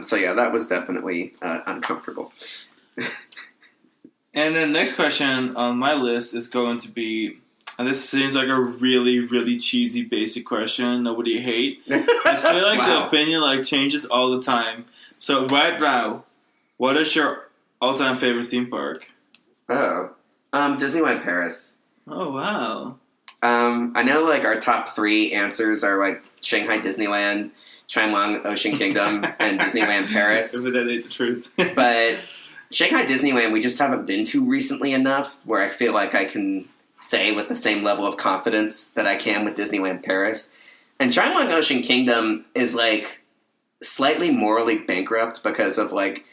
So yeah, that was definitely uncomfortable. And the next question on my list is going to be, and this seems like a really, really cheesy basic question that would you hate? I feel like the opinion like changes all the time. So right now, what is your all-time favorite theme park? Disneyland Paris. Oh, wow. I know like our top 3 answers are like Shanghai Disneyland, Chimelong Ocean Kingdom, and Disneyland Paris. If that ain't the truth. But Shanghai Disneyland we just haven't been to recently enough where I feel like I can say with the same level of confidence that I can with Disneyland Paris. And Chimelong Ocean Kingdom is like slightly morally bankrupt because of like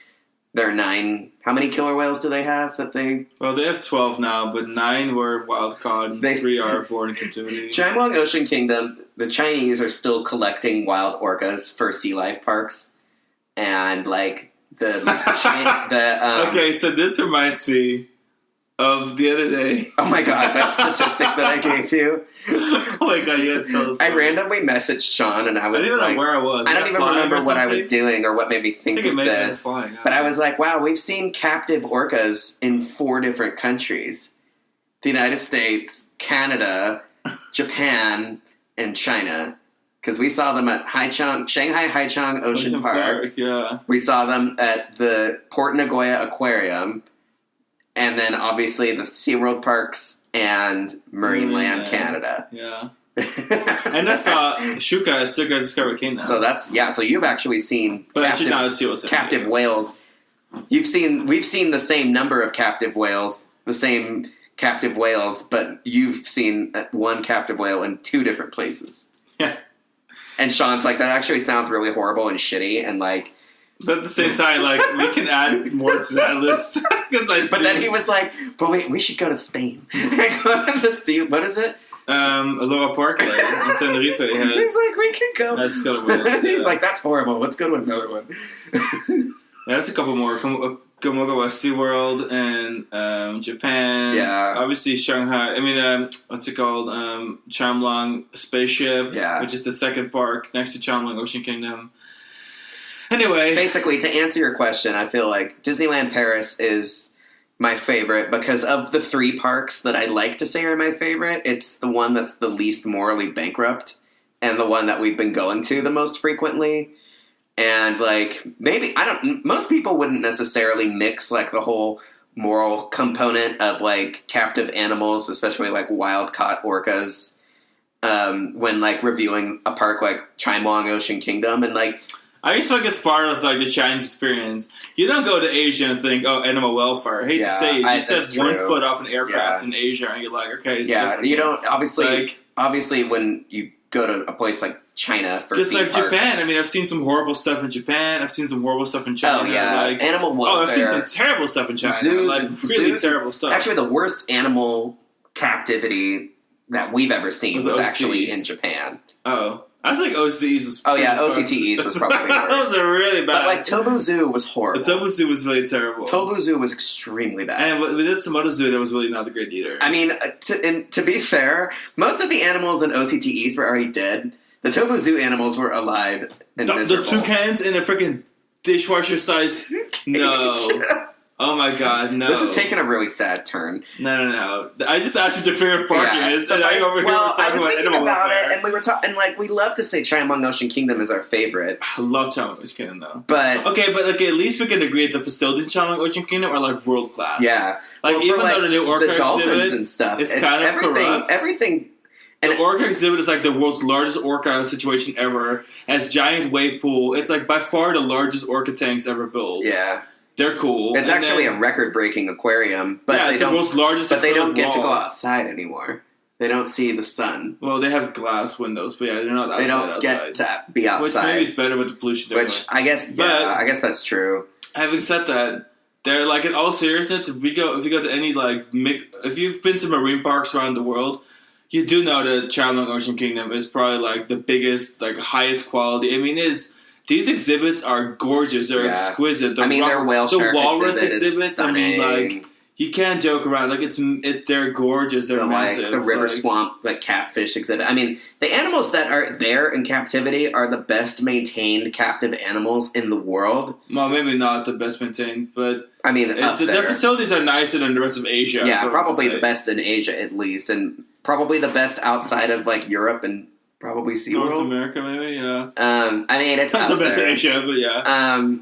There are 9. How many killer whales do they have that they... Well, they have 12 now, but 9 were wild caught and 3 are born in captivity. Chimelong Ocean Kingdom, the Chinese are still collecting wild orcas for sea life parks. And, like, okay, so this reminds me of the other day. Oh my god, that statistic that I gave you. Oh my god, you had to tell us. I randomly messaged Sean and I was I don't even like... know where I was. I don't even remember what I was doing or what made me think of this. Flying, but I was like, wow, we've seen captive orcas in 4 different countries. The United States, Canada, Japan, and China. Because we saw them at Shanghai Haichang Ocean Park. Yeah. We saw them at the Port Nagoya Aquarium. And then, obviously, the SeaWorld parks and Marineland Canada. Yeah. And I saw Shuka at Suga's Discovery Kingdom. So that's, so you've actually seen captive whales. We've seen the same number of captive whales, but you've seen one captive whale in 2 different places. Yeah. And Sean's like, that actually sounds really horrible and shitty, and like... But at the same time, like, we can add more to that list. But then he was like, but wait, we should go to Spain. Go to the sea. What is it? Aloha Park in Tenerife has... He's like, we can go. That's killer whales. He's like, that's horrible. Let's go to another one. Yeah, that's a couple more. Komogawa SeaWorld and Japan. Yeah. Obviously Shanghai. I mean, what's it called? Chimelong Spaceship. Yeah. Which is the second park next to Chimelong Ocean Kingdom. Anyway. Basically, to answer your question, I feel like Disneyland Paris is my favorite because of the 3 parks that I like to say are my favorite. It's the one that's the least morally bankrupt and the one that we've been going to the most frequently. And, like, most people wouldn't necessarily mix, like, the whole moral component of, like, captive animals, especially, like, wild-caught orcas, when, like, reviewing a park like Chimelong Ocean Kingdom. And, like... I just feel like it's part of, like, the Chinese experience. You don't go to Asia and think, oh, animal welfare. I hate to say it. You step 1 foot off an aircraft in Asia and you're like, okay, it's different. You don't... Obviously, when you go to a place like China for just like parks. Japan. I mean, I've seen some horrible stuff in Japan. I've seen some horrible stuff in China. Oh, yeah. Like, animal welfare. I've seen some terrible stuff in China. Terrible stuff. Actually, the worst animal captivity that we've ever seen was actually in Japan. Oh. I think OCTEs was OCTEs was probably worse. Those are really bad. But, like, Tobu Zoo was horrible. The Tobu Zoo was really terrible. Tobu Zoo was extremely bad. And we did some other zoo that was really not great either. I mean, to be fair, most of the animals in OCTEs were already dead. The Tobu Zoo animals were alive and miserable. The toucans in a freaking dishwasher-sized... No. Oh my god, no. This is taking a really sad turn. No. I just asked what your favorite park is, and I was thinking about it, and we were talking, and like, we love to say Chimelong Ocean Kingdom is our favorite. I love Chimelong Ocean Kingdom, though. But at least we can agree that the facilities in Chimelong Ocean Kingdom are, like, world-class. Yeah. Like, even though the new orca exhibit and stuff, is kind of corrupt. Everything... And the orca exhibit is like the world's largest orca situation ever. Has giant wave pool. It's like by far the largest orca tanks ever built. Yeah. They're cool. It's actually a record-breaking aquarium, but it's the world's largest. But they don't get to go outside anymore. They don't see the sun. Well, they have glass windows, but yeah, they're not outside. They don't get to be outside, which maybe is better with the pollution. Which I guess, I guess that's true. Having said that, they're like, in all seriousness, if you go to any if you've been to marine parks around the world, you do know that Chimelong Ocean Kingdom is probably like the biggest, like highest quality. I mean, these exhibits are gorgeous. They're exquisite. Their whale shark walrus exhibits. I mean, like, you can't joke around. Like, they're gorgeous. They're massive. The river swamp, like, catfish exhibit. I mean, the animals that are there in captivity are the best maintained captive animals in the world. Well, maybe not the best maintained, but I mean, the facilities are nicer than the rest of Asia. Yeah, probably the best in Asia at least, and probably the best outside of like Europe and. Probably SeaWorld. North America, maybe, yeah. I mean, it's not the best in Asia, but yeah.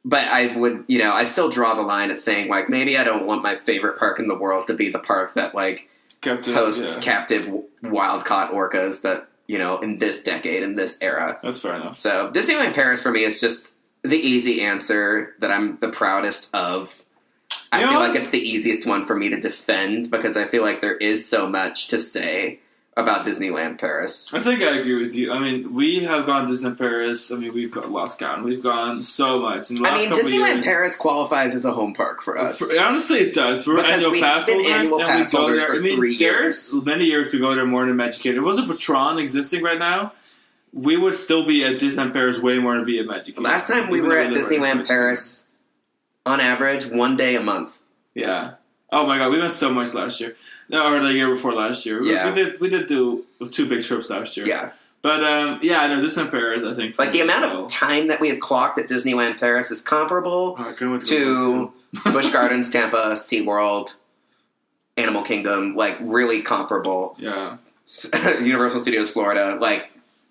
But I would, I still draw the line at saying, like, maybe I don't want my favorite park in the world to be the park that, like, hosts captive wild-caught orcas that, in this decade, in this era. That's fair enough. So, Disneyland Paris for me is just the easy answer that I'm the proudest of. I feel like it's the easiest one for me to defend because I feel like there is so much to say about Disneyland Paris. I think I agree with you. I mean, we have gone to Disneyland Paris. I mean, we've got lost count. We've gone so much in the last couple of years. Disneyland Paris qualifies as a home park for us. Honestly, it does. We're annual pass holders, for 3 years. Many years we go there more than Magic Kingdom. If it wasn't for Tron existing right now, we would still be at Disneyland Paris way more than be at Magic Kingdom. Last time we were at Disneyland Paris, on average, 1 day a month. Yeah. Oh my god, we went so much last year. Or the year before last year. Yeah. We did do 2 big trips last year. Yeah. But, Disneyland Paris, I think. Like, the amount of time that we have clocked at Disneyland Paris is comparable to Busch Gardens, Tampa, SeaWorld, Animal Kingdom. Like, really comparable. Yeah. Universal Studios Florida. Like,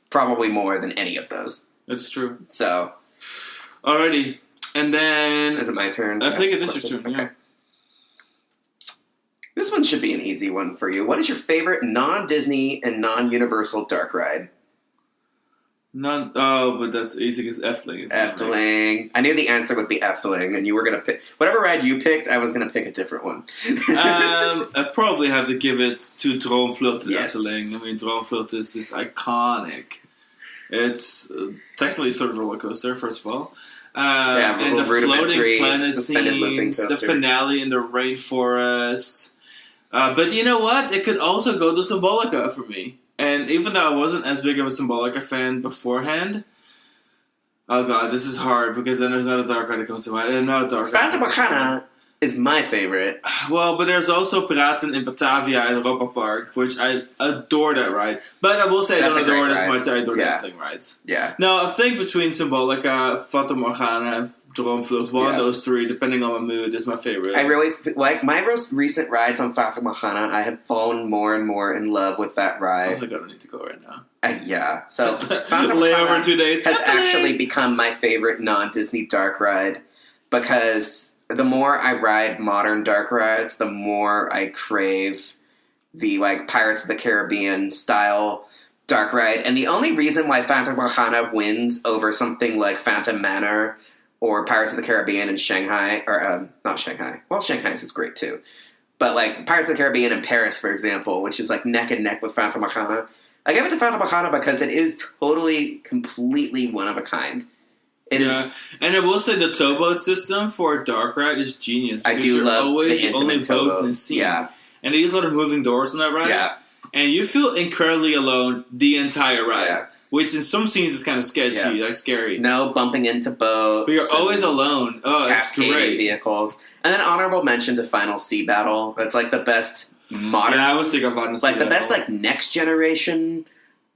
probably more than any of those. That's true. So. Alrighty. And then... Is it my turn? I think it is your turn, okay. This one should be an easy one for you. What is your favorite non-Disney and non-Universal dark ride? But that's easy because Efteling is Efteling. I knew the answer would be Efteling, and you were going to pick... Whatever ride you picked, I was going to pick a different one. I probably have to give it to Droomvlucht in Yes. Efteling. I mean, Droomvlucht is just iconic. It's technically sort of a roller coaster, first of all. And the floating planet scenes, the finale in the rainforest. But you know what? It could also go to Symbolica for me. And even though I wasn't as big of a Symbolica fan beforehand, oh god, this is hard because then there's not a dark ride that comes to mind. And no dark ride. Fata is my favorite. Well, but there's also Piraten in Batavia in Europa Park, which I adore that ride. But I will say I don't adore it as much as I adore the Efteling rides. Yeah. No, I think between Symbolica, Fata Morgana, and Droomvlucht, one of those 3, depending on my mood, is my favorite. I really like my most recent rides on Fata Morgana. I have fallen more and more in love with that ride. I think I don't need to go right now. Yeah, so Fata Layover 2 days has actually become my favorite non-Disney dark ride because the more I ride modern dark rides, the more I crave the like Pirates of the Caribbean style dark ride. And the only reason why Fata Morgana wins over something like Phantom Manor or Pirates of the Caribbean in Shanghai, or not Shanghai. Well, Shanghai's is great too. But like Pirates of the Caribbean in Paris, for example, which is like neck and neck with Fata Morgana. I give it to Fata Morgana because it is totally, completely one of a kind. It is, and I will say the towboat system for a dark ride is genius. I do love always the only intimate boat in the scene. Yeah. And they use a lot of moving doors on that ride. Yeah. And you feel incredibly alone the entire ride. Yeah. Which in some scenes is kind of sketchy, like scary. No bumping into boats. But you're always alone. Oh, it's great. Vehicles. And then honorable mention to Final Sea Battle. That's like the best modern... Yeah, I was thinking of Final Sea Battle. Like the best like next generation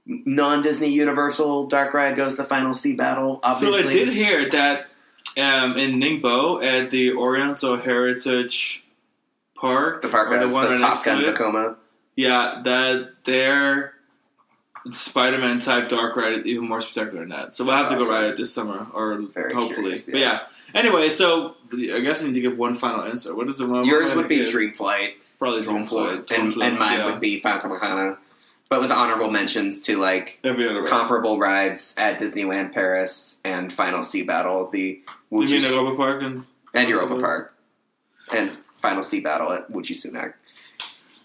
non-Disney Universal dark ride goes to Final Sea Battle, obviously. So I did hear that in Ningbo at the Oriental Heritage Park... The park that has the Top Gun Tacoma. Yeah, that their Spider-Man type dark ride is even more spectacular than that. So we'll have to go ride it this summer, or Very hopefully. Curious, But yeah. Anyway, so I guess I need to give one final answer. What is the one? Yours would be Dream Flight. Probably Dream Flight. And mine would be Fata Morgana. But with honorable mentions to like every other ride. Comparable rides at Disneyland Paris and Final Sea Battle. You mean Europa Park and Europa Park. And Final Sea Battle at Wuji Sunak.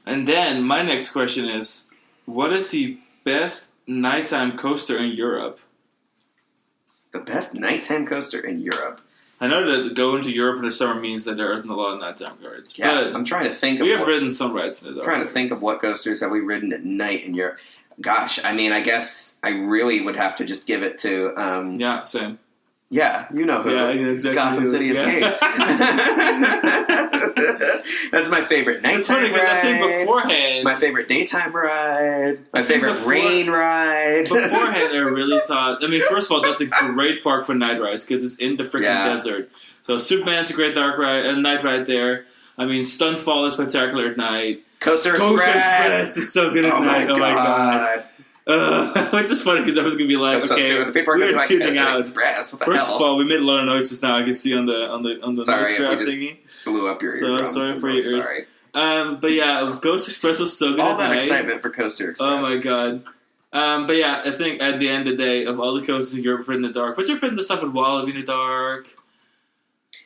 And then my next question is, what is the best nighttime coaster in Europe? The best nighttime coaster in Europe. I know that going to Europe in the summer means that there isn't a lot of nighttime rides. Yeah, but I'm trying to think of... We have ridden some rides in the dark. I'm trying to think of what coasters have we ridden at night in Europe. Gosh, I mean, I guess I really would have to just give it to... yeah, same. Yeah, you know who. Yeah, exactly. Gotham City Escape. That's my favorite nighttime ride. It's funny because I think beforehand... My favorite daytime ride. My favorite rain ride. Beforehand, I really thought... I mean, first of all, that's a great park for night rides because it's in the freaking desert. So Superman's a great dark ride, and night ride there. I mean, Stuntfall is spectacular at night. Coaster Express is so good at night. Oh my god. Which is funny because I was going to be like, that's okay, so we're like, tuning out. Express. First of all, we made a lot of noise just now. I can see on the noise graph thingy. Blew up your eardrums. So sorry for your ears. Sorry. But yeah, Ghost Express was so good all at that night. Excitement for Coaster Express. Oh my god. But yeah, I think at the end of the day, of all the coasters in Europe, ridden in the dark, but you've ridden the stuff at Wallaby in the dark.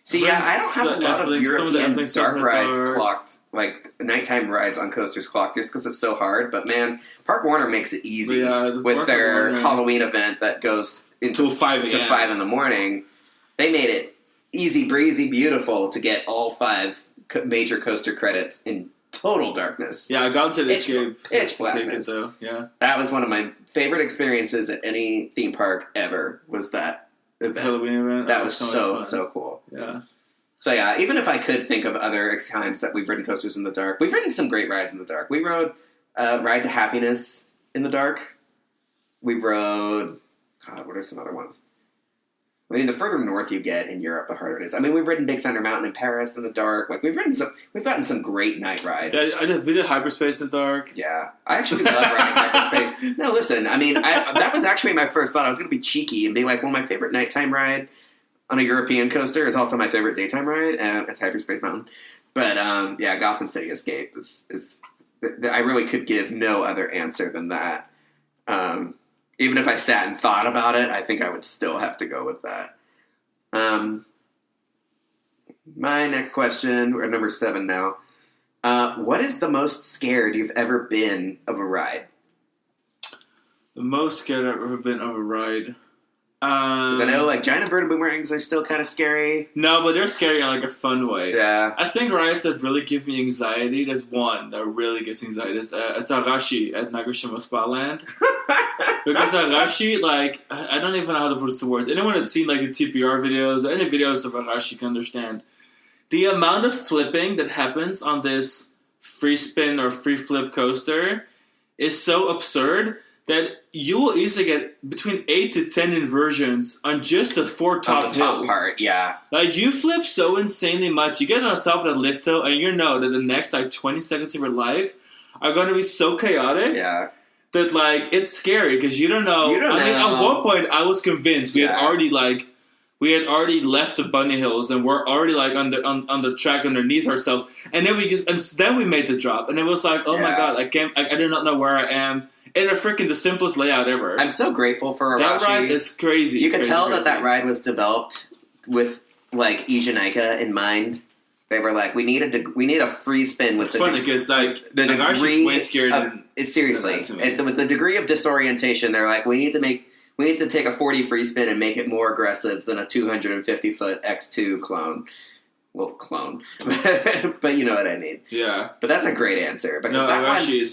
See, yeah, I don't have a lot of European dark rides dark. clocked, like nighttime rides on coasters clocked, just because it's so hard. But man, Park Warner makes it easy with their Halloween event that goes until 5 in the morning. They made it easy breezy, beautiful to get all 5 major coaster credits in total darkness. Yeah, I got to the escape. Pitch blackness. Though. Yeah, that was one of my favorite experiences at any theme park ever. Was that event? Halloween event. That was so cool. Yeah. So yeah, even if I could think of other times that we've ridden coasters in the dark, we've ridden some great rides in the dark. We rode Ride to Happiness in the dark. We rode, God, what are some other ones? I mean, the further north you get in Europe, the harder it is. I mean, we've ridden Big Thunder Mountain in Paris in the dark. Like we've gotten some great night rides. Yeah, we did Hyperspace in the dark. Yeah, I actually love riding Hyperspace. No, listen, I mean, that was actually my first thought. I was going to be cheeky and be like, well, my favorite nighttime ride on a European coaster is also my favorite daytime ride at Hyperspace Mountain. But yeah, Gotham City Escape is I really could give no other answer than that. Even if I sat and thought about it, I think I would still have to go with that. My next question, we're at number 7 now. What is the most scared you've ever been of a ride? The most scared I've ever been of a ride. 'Cause I know, like, giant inverted boomerangs are still kind of scary. No, but they're scary in, like, a fun way. Yeah. I think rides that really give me anxiety, there's one that really gives me anxiety. It's Arashi at Nagashima Spa Land. Because Arashi, like, I don't even know how to put this to words. Anyone that's seen, like, the TPR videos or any videos of Arashi can understand. The amount of flipping that happens on this free spin or free flip coaster is so absurd that you will easily get between 8 to 10 inversions on just the 4 top hills. Part, yeah. Like, you flip so insanely much, you get on top of that lift hill, and you know that the next, like, 20 seconds of your life are going to be so chaotic that, like, it's scary, because you don't know. I mean, at one point, I was convinced we had already left the bunny hills, and we're already, like, on the track underneath ourselves, and then we made the drop, and it was like, oh my god, I do not know where I am. In the simplest layout ever. I'm so grateful for Arashi. That ride is crazy. You can tell that ride was developed with, like, Ijanika in mind. They were like, we need a free spin with. It's funny because, like, the Arashi's way scared. Seriously, with the degree of disorientation, they're like, we need to take a 40 free spin and make it more aggressive than a 250 foot X2 clone. Well, clone. But you know what I mean. Yeah. But that's a great answer. Because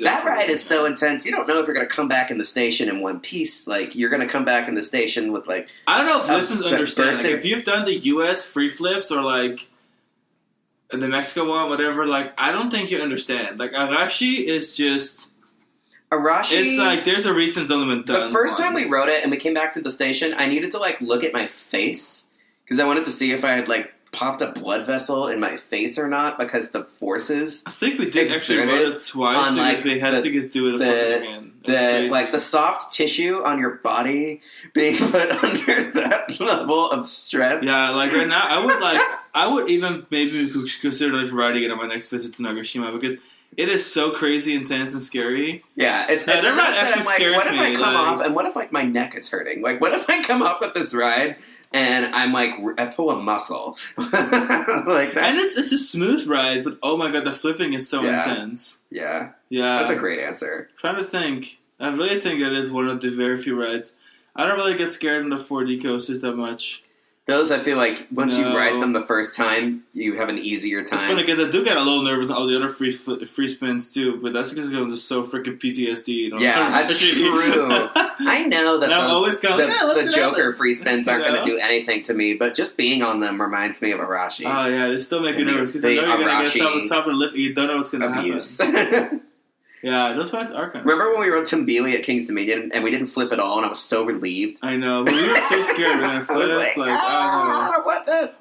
that ride is so intense. You don't know if you're going to come back in the station in one piece. Like, you're going to come back in the station with, like... I don't know if listeners understand. Like, if you've done the U.S. free flips or, like, the Mexico one, whatever, like, I don't think you understand. Like, Arashi is just... Arashi... It's like, there's a reason it's only been done The first time once. we rode it and we came back to the station, I needed to, like, look at my face. Because I wanted to see if I had, like... popped a blood vessel in my face or not because the forces. I think we did actually run it twice on, because like, we had to just do it again. Like the soft tissue on your body being put under that level of stress. Yeah, like right now, I would even maybe consider like riding it on my next visit to Nagashima because it is so crazy, intense, and scary. Yeah, that ride actually scares me. What if I come off and what if like my neck is hurting? Like, what if I come off at this ride? And I'm like, I pull a muscle. Like that. And it's a smooth ride, but oh my god, the flipping is so intense. Yeah. Yeah. That's a great answer. I'm trying to think. I really think that is one of the very few rides. I don't really get scared in the 4D coasters that much. Those, I feel like, once you ride them the first time, you have an easier time. It's funny, because I do get a little nervous on all the other free spins, too, but that's because I'm just so freaking PTSD. Yeah, that's true. I know that the Joker free spins aren't going to do anything to me, but just being on them reminds me of Arashi. Oh, yeah, they still make you nervous, because you know you're going to get top of the lift, and you don't know what's going to happen. Yeah, those rides are kind of Remember when we rode Timbili at King's Dominion and we didn't flip at all and I was so relieved? I know, but we were so scared when I flipped.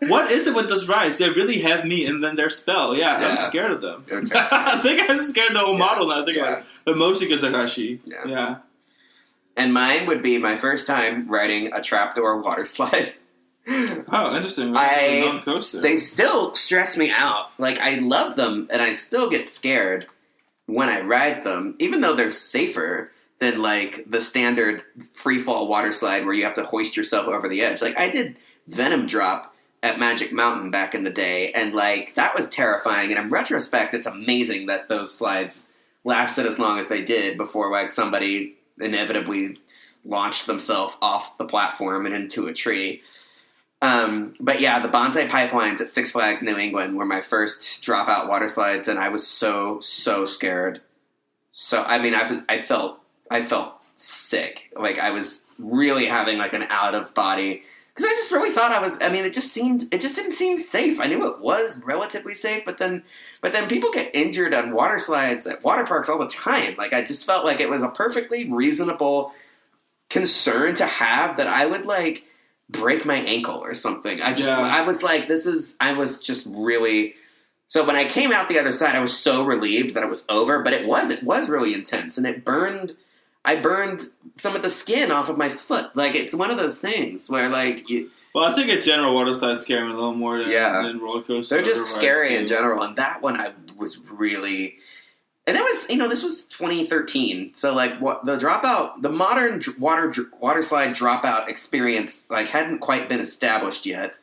What is it with those rides? They really have me and then their spell. Yeah, I'm scared of them. I think I was scared of the whole model now. I think about it. But mostly because of Hashi. Yeah. And mine would be my first time riding a trapdoor water slide. Oh, interesting. They still stress me out. Like, I love them and I still get scared when I ride them, even though they're safer than, like, the standard free fall water slide where you have to hoist yourself over the edge. Like, I did Venom Drop at Magic Mountain back in the day, and like that was terrifying. And in retrospect, it's amazing that those slides lasted as long as they did before like somebody inevitably launched themselves off the platform and into a tree. But yeah, the bonsai pipelines at Six Flags New England were my first dropout water slides, and I was so scared. So I mean, I felt sick. Like I was really having like an out of body, because I just really thought it just didn't seem safe. I knew it was relatively safe, but then people get injured on water slides at water parks all the time. Like I just felt like it was a perfectly reasonable concern to have, that I would like break my ankle or something. I was just really. So when I came out the other side, I was so relieved that it was over, but it was really intense, and I burned some of the skin off of my foot. Like, it's one of those things where, like... Well, I think in general, water slides scare me a little more than roller coasters. They're just scary in general, and that one I was really... And that was, this was 2013, so, like, the modern water slide dropout experience, like, hadn't quite been established yet.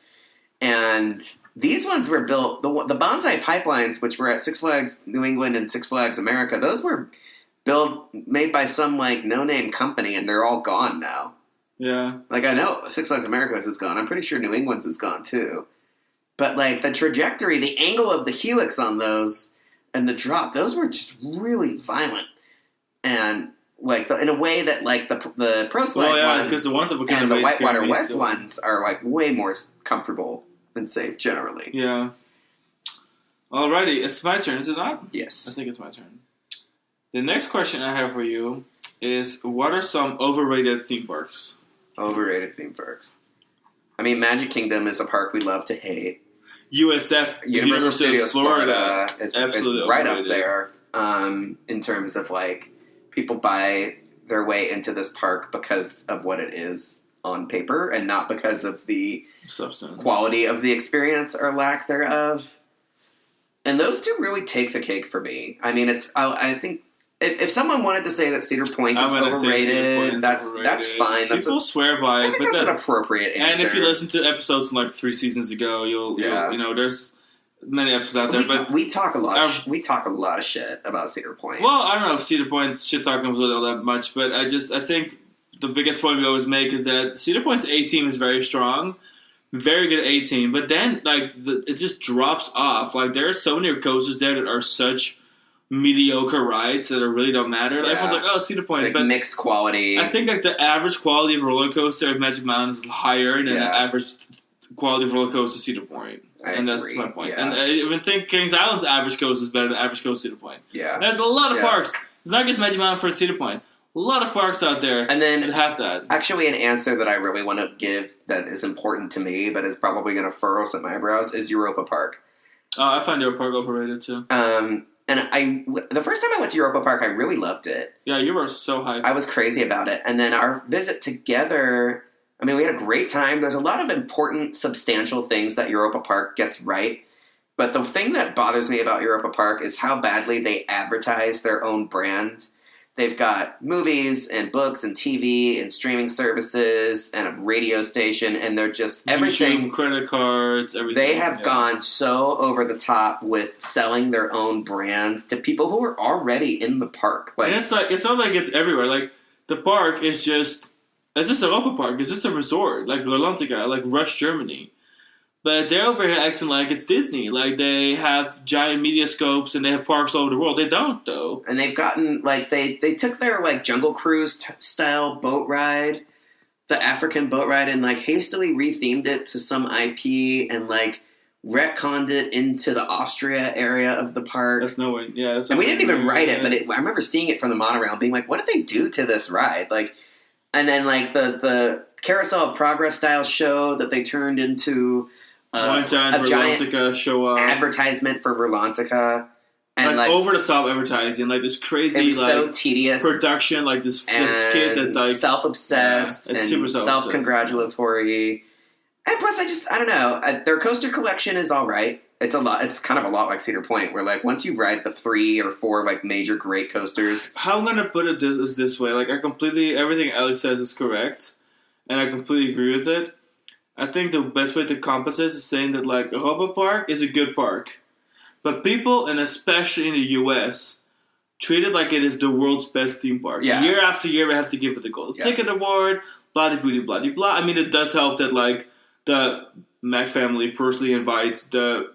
And these ones were built... The bonsai pipelines, which were at Six Flags New England and Six Flags America, those were... made by some like no-name company, and they're all gone now. Yeah. Like I know Six Flags America's is gone. I'm pretty sure New England's is gone too. But like the trajectory, the angle of the helix on those and the drop, those were just really violent. And like in a way that like the Pro Slide ones the ones that and the Whitewater West ones are like way more comfortable and safe generally. Yeah. Alrighty, it's my turn, is it not? Yes. I think it's my turn. The next question I have for you is, what are some overrated theme parks? Overrated theme parks. I mean, Magic Kingdom is a park we love to hate. USF, Universal Studios Florida is absolutely right overrated. up there in terms of, like, people buy their way into this park because of what it is on paper and not because of the substance, quality of the experience or lack thereof. And those two really take the cake for me. I mean, I think... If someone wanted to say that Cedar Point is overrated, that's fine. People swear by it, I think that's an appropriate answer. And if you listen to episodes from like 3 seasons ago, you'll there's many episodes out there. But we talk a lot. We talk a lot of shit about Cedar Point. Well, I don't know if Cedar Point's shit talking was all that much, but I think the biggest point we always make is that Cedar Point's A team is very strong, very good A team, but then like it just drops off. Like there are so many coasters there that are such mediocre rides that really don't matter. Like, everyone's like, oh, Cedar Point. Like but mixed quality. I think like the average quality of roller coaster at Magic Mountain is higher than the average quality of roller coaster at Cedar Point. That's my point. Yeah. And I even think Kings Island's average coaster is better than average coaster at Cedar Point. Yeah. There's a lot of parks. It's not just Magic Mountain for Cedar Point. A lot of parks out there and then that have that. Actually, an answer that I really want to give that is important to me, but is probably going to furrow some eyebrows, is Europa Park. I find Europa Park overrated too. And the first time I went to Europa Park, I really loved it. Yeah, you were so hyped. I was crazy about it. And then our visit together, I mean, we had a great time. There's a lot of important, substantial things that Europa Park gets right. But the thing that bothers me about Europa Park is how badly they advertise their own brand. They've got movies and books and TV and streaming services and a radio station, and they're just everything. YouTube, credit cards, everything. They have gone so over the top with selling their own brand to people who are already in the park. Like, and it's not like it's everywhere. Like the park is just a Europa Park. It's just a resort, like Rolantica, like Rush, Germany. But they're over here acting like it's Disney. Like, they have giant media scopes and they have parks all over the world. They don't, though. And they've gotten, like, they took their, like, Jungle Cruise style boat ride, the African boat ride, and, like, hastily rethemed it to some IP and, like, retconned it into the Austria area of the park. That's no way. Yeah, that's and we didn't even ride it, but I remember seeing it from the monorail and being like, what did they do to this ride? Like, and then, like, the Carousel of Progress style show that they turned into... a giant show off. Advertisement for Rolantica. And like over-the-top advertising. Like this crazy, so tedious. Production. Like this kid that like... self-obsessed and super self-congratulatory. And plus, I don't know. Their coaster collection is all right. It's a lot. It's kind of a lot like Cedar Point, where like once you ride the 3 or 4 like major great coasters... How I'm going to put it is this way. Like everything Alex says is correct. And I completely agree with it. I think the best way to compass this is saying that like Europa Park is a good park, but people, and especially in the U.S., treat it like it is the world's best theme park. Yeah. Year after year, we have to give it the Golden Ticket Award. Blah blah blah blah. I mean, it does help that like the Mac family personally invites the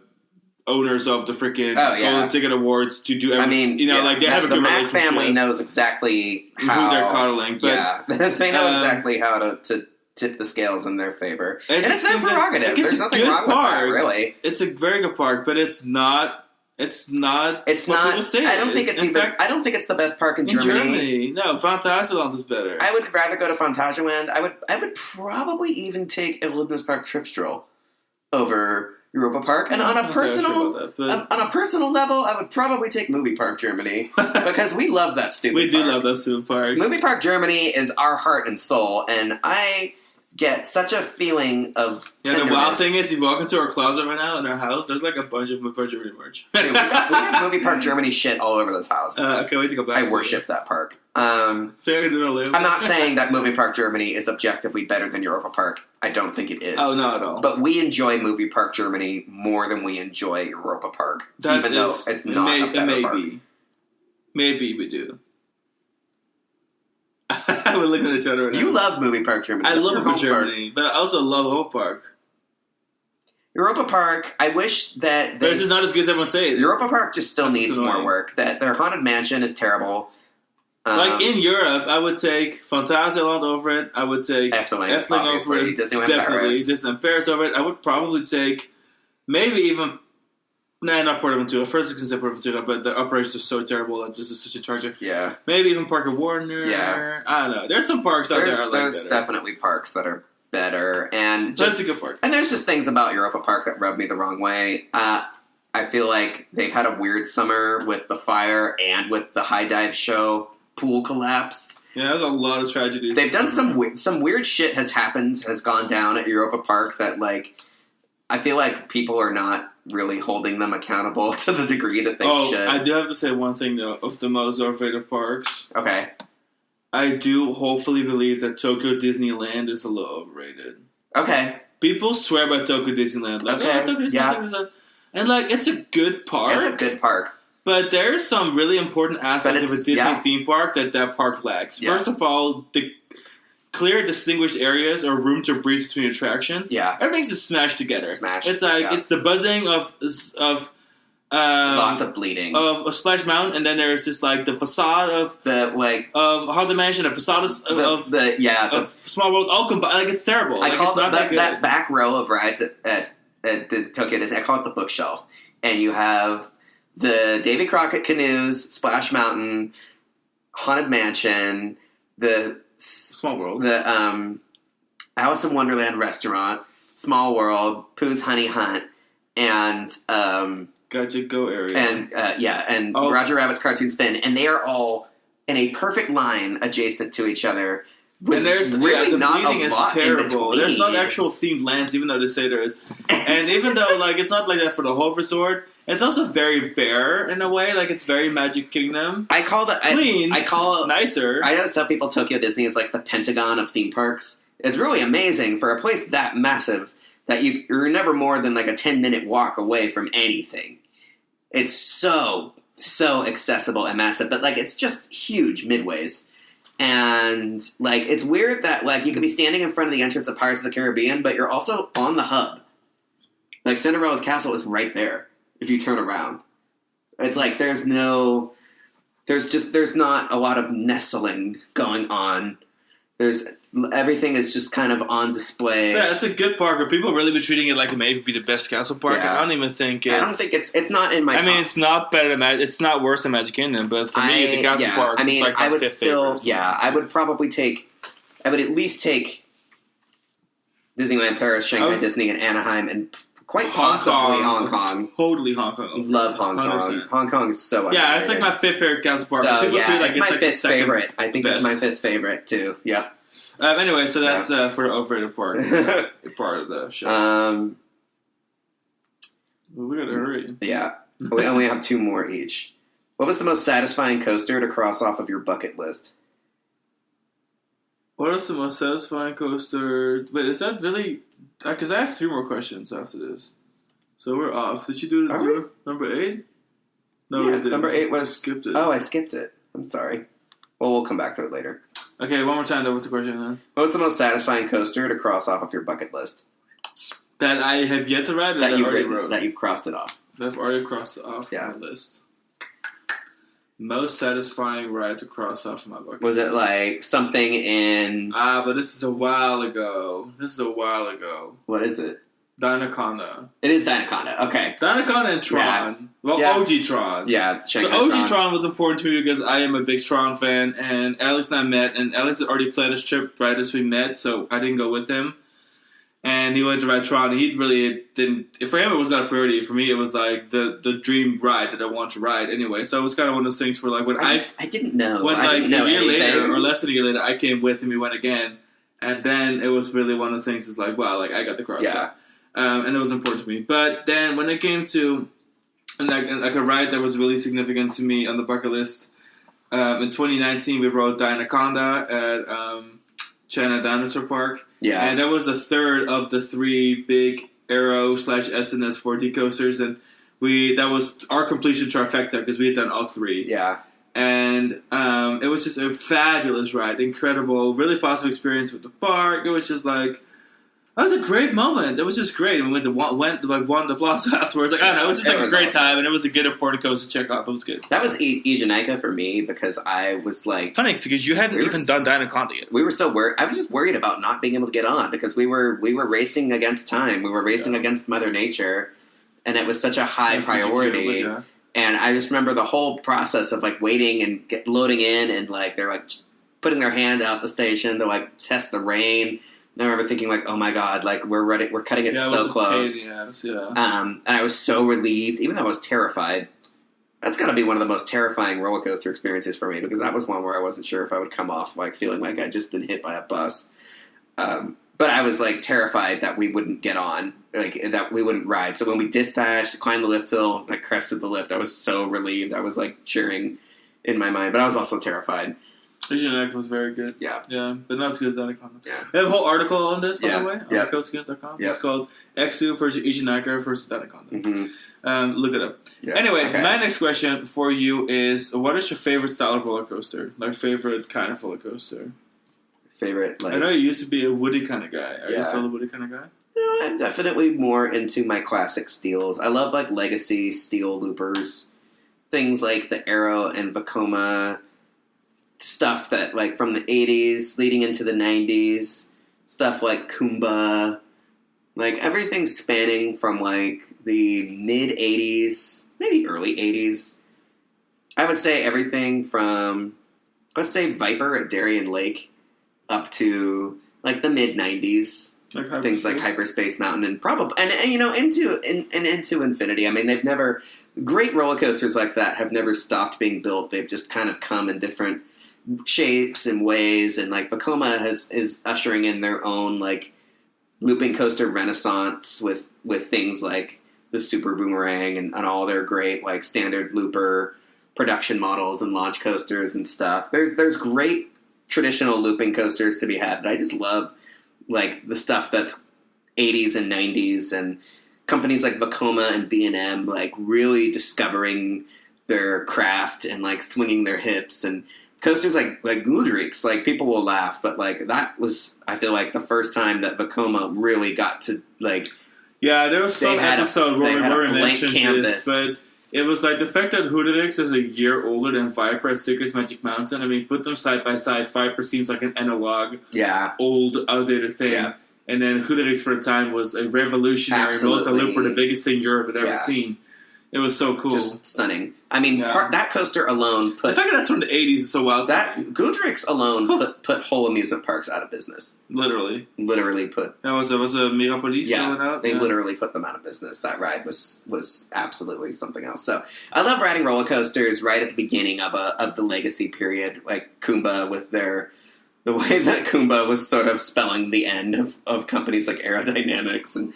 owners of the freaking Golden Ticket Awards to do everything. Like they have a good relationship. The Mac family knows exactly who they're coddling. But, they know exactly how to tip the scales in their favor. And it's their prerogative. There's nothing wrong with that, really. It's a very good park, but it's not. It's not. People say I don't think it's either. Fact, I don't think it's the best park in Germany. No, Phantasialand is better. I would rather go to Phantasialand. I would probably even take Erlebnis Park Trip Stroll over Europa Park. And on a personal level, I would probably take Movie Park Germany because we love that stupid. We do love that stupid park. Movie Park Germany is our heart and soul, and I get such a feeling of tenderness. The wild thing is, you walk into our closet right now in our house, there's like a bunch of Movie Park Germany merch. Dude, we have Movie Park Germany shit all over this house. I can't wait to go back. I worship that park. I'm not saying that Movie Park Germany is objectively better than Europa Park. I don't think it is. Oh, not at all. But we enjoy Movie Park Germany more than we enjoy Europa Park, even though it's not a better park. Maybe we do. We're looking at each other right now. You love Movie Park Germany. I love Movie Germany, but I also love Europa Park. Europa Park, I wish that... But this is not as good as everyone says. Europa Park just still needs more work. That their Haunted Mansion is terrible. Like in Europe, I would take Phantasialand over it. I would take Efteling over it. Disneyland Definitely. Paris. Disneyland Paris over it. I would probably take maybe even... Nah, not PortAventura. First I can say PortAventura, but the operations are so terrible that this is such a charger. Yeah. Maybe even Park of Warner. Yeah. I don't know. There's some parks out there I like There's definitely parks that are better. And that's a good park. And there's just things about Europa Park that rub me the wrong way. I feel like they've had a weird summer with the fire and with the high dive show pool collapse. Yeah, there's a lot of tragedies. They've done some weird shit has gone down at Europa Park that like I feel like people are not really holding them accountable to the degree that they should. I do have to say one thing though, of the most overrated parks. Okay. I do hopefully believe that Tokyo Disneyland is a little overrated. Okay. People swear by Tokyo Disneyland. Like, Tokyo Disneyland. And like, it's a good park. It's a good park. But there's some really important aspects of a Disney theme park that park lacks. Yeah. First of all, the clear, distinguished areas or room to breathe between attractions. Yeah, everything's just smashed together. It's like it's the buzzing of lots of bleeding of Splash Mountain, and then there's just like the facade of Haunted Mansion, the facade of Small World, all combined. Like it's terrible. I call that back row of rides at the Tokyo Disney. I call it the bookshelf, and you have the Davy Crockett canoes, Splash Mountain, Haunted Mansion, the Small World, the Alice in Wonderland restaurant, Small World, Pooh's Honey Hunt, and Gotcha Go area, and Roger Rabbit's Cartoon Spin, and they are all in a perfect line adjacent to each other. And there's really not a is lot terrible. in There's not actual themed lands, even though they say there is. And even though like it's not like that for the whole resort, it's also very bare in a way. Like it's very Magic Kingdom. I call it clean. I call it nicer. I always tell people Tokyo Disney is like the Pentagon of theme parks. It's really amazing for a place that massive that you're never more than like a 10-minute walk away from anything. It's so accessible and massive, but like it's just huge midways. And like it's weird that like you could be standing in front of the entrance of Pirates of the Caribbean, but you're also on the hub. Like Cinderella's castle is right there if you turn around. It's like there's not a lot of nestling going on. Everything is just kind of on display. So yeah, it's a good park, but people really be treating it like it may be the best castle park. Yeah. I don't even think it's... I don't think it's not in my top. I mean, it's not better than it's not worse than Magic Kingdom, but for me, the castle parks, it's like my fifth favorite. Yeah, I would at least take Disneyland Paris, Shanghai Disney, and Anaheim, and quite possibly Hong Kong. Totally Hong Kong. Love Hong Kong. 100%. Hong Kong is so underrated. Yeah, it's like my fifth favorite castle park. So, it's my fifth favorite. I think it's my fifth favorite, too. Yep. Anyway, so that's for the overrated part of the show. We gotta hurry. Yeah. We only have 2 more each. What was the most satisfying coaster to cross off of your bucket list? What is the most satisfying coaster? Wait, is that really Because I have 3 more questions after this. So we're off. Did you do number 8? No, yeah, we didn't. Number 8 was... Skipped it. Oh, I skipped it. I'm sorry. Well, we'll come back to it later. Okay, one more time. That was the question then. What's the most satisfying coaster to cross off of your bucket list? That I have yet to ride, or That you've wrote? that you've crossed it off. That I've already crossed it off my list. Most satisfying ride to cross off my bucket Was list. it like something in... But this is a while ago. What is it? Dynaconda. It is Dynaconda. Okay. Dynaconda and Tron. Yeah. Well, OG Tron. Yeah, Shanghai so OG Tron was important to me because I am a big Tron fan, and Alex and I met, and Alex had already planned his trip right as we met, so I didn't go with him. And he went to ride Tron, and he really didn't... For him, it was not a priority. For me, it was like the dream ride that I wanted to ride anyway. So it was kind of one of those things where, like, when I didn't know. When, I like, didn't know a year anything. later, or less than a year later, I came with him, we went again. And then it was really one of those things, is like, wow, like, I got the cross. Yeah. And it was important to me. But then when it came to like a ride that was really significant to me on the bucket list, in 2019 we rode Dynaconda at China Dinosaur Park. Yeah. And that was the third of the 3 big Aero/SNS 4D coasters, and that was our completion trifecta because we had done all 3. Yeah. And it was just a fabulous ride, incredible, really positive experience with the park. It was just like... That was a great moment. It was just great. And we went to Juan de Plaza afterwards. Like, I don't know, it was just like a great time, and it was a good important coast to check off. It was good. That was Ijanika for me because I was like... Funny, because you hadn't even done Dynaconda yet. We were so worried. I was just worried about not being able to get on because we were racing against time. We were racing against Mother Nature, and it was such a high priority. And I just remember the whole process of like waiting and loading in, and like they're like putting their hand out the station to like test the rain. And I remember thinking like, oh my god, like we're ready, we're cutting it so close. And I was so relieved, even though I was terrified. That's got to be one of the most terrifying roller coaster experiences for me because that was one where I wasn't sure if I would come off like feeling like I'd just been hit by a bus. But I was like terrified that we wouldn't get on, like that we wouldn't ride. So when we dispatched, climbed the lift hill, like crested the lift, I was so relieved. I was like cheering in my mind, but I was also terrified. Ijanika was very good. Yeah. Yeah, but not as good as Dynaconda. Yeah. They have a whole article on this, by the way, on coastskins.com. Yeah. It's called X2 versus Ijanika versus Dynaconda. Mm-hmm. Look it up. Yeah. Anyway, my next question for you is, what is your favorite style of roller coaster? Like, favorite kind of roller coaster? Favorite, like... I know you used to be a Woody kind of guy. Are you still a Woody kind of guy? No, I'm definitely more into my classic steels. I love, like, legacy steel loopers. Things like the Aero and Vekoma... Stuff that, like, from the 80s leading into the 90s. Stuff like Kumba. Like, everything spanning from, like, the mid-80s, maybe early 80s. I would say everything from, let's say, Viper at Darien Lake up to, like, the mid-90s. Like things like Hyperspace Mountain and probably... And you know, into infinity. I mean, they've never... Great roller coasters like that have never stopped being built. They've just kind of come in different... shapes and ways, and like Vekoma is ushering in their own like looping coaster renaissance with things like the Super Boomerang and all their great like standard looper production models and launch coasters and stuff. There's great traditional looping coasters to be had, but I just love like the stuff that's 80s and 90s and companies like Vekoma and B&M like really discovering their craft and like swinging their hips, and coasters like Goodricks, like people will laugh, but like that was, I feel like, the first time that Vekoma really got to like. Yeah, there was some episode where we mentioned canvas. This, but it was like the fact that Goodricks is a year older than Viper at Secret's Magic Mountain. I mean, put them side by side. Viper seems like an analog, old, outdated thing. Yeah. And then Goodricks for a time was a revolutionary multi-looper, the biggest thing Europe had ever seen. It was so cool. Just stunning. I mean, that coaster alone put... The fact that that's from the 80s is so wild. Goodricks alone put whole amusement parks out of business. Literally. Literally put... That was a Mirapolis going out? They literally put them out of business. That ride was absolutely something else. So, I love riding roller coasters right at the beginning of the legacy period, like Kumba with the way that Kumba was sort of spelling the end of companies like Aerodynamics and...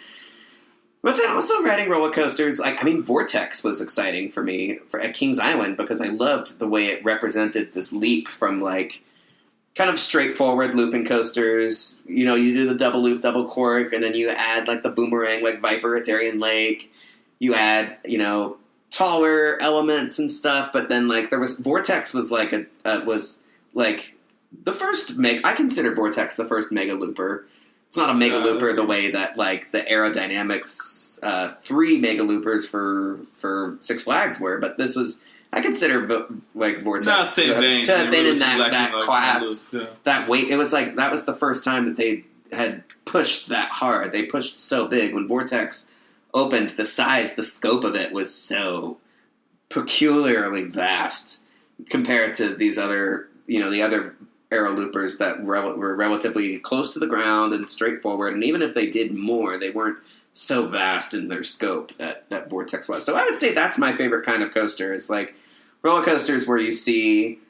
But then also riding roller coasters, like, I mean, Vortex was exciting for me at Kings Island because I loved the way it represented this leap from, like, kind of straightforward looping coasters. You know, you do the double loop, double cork, and then you add like the boomerang, like Viper at Darien Lake. You add, you know, taller elements and stuff, but then like there was Vortex was like the first I consider Vortex the first mega looper. It's not a mega looper the way that like the Aerodynamics 3 mega loopers for Six Flags were, but this was. I consider like Vortex to have been in that class, that weight. It was like that was the first time that they had pushed that hard. They pushed so big when Vortex opened. The size, the scope of it was so peculiarly vast compared to these other, you know, the other aero loopers that were relatively close to the ground and straightforward. And even if they did more, they weren't so vast in their scope that Vortex was. So I would say that's my favorite kind of coaster. Is like roller coasters where you see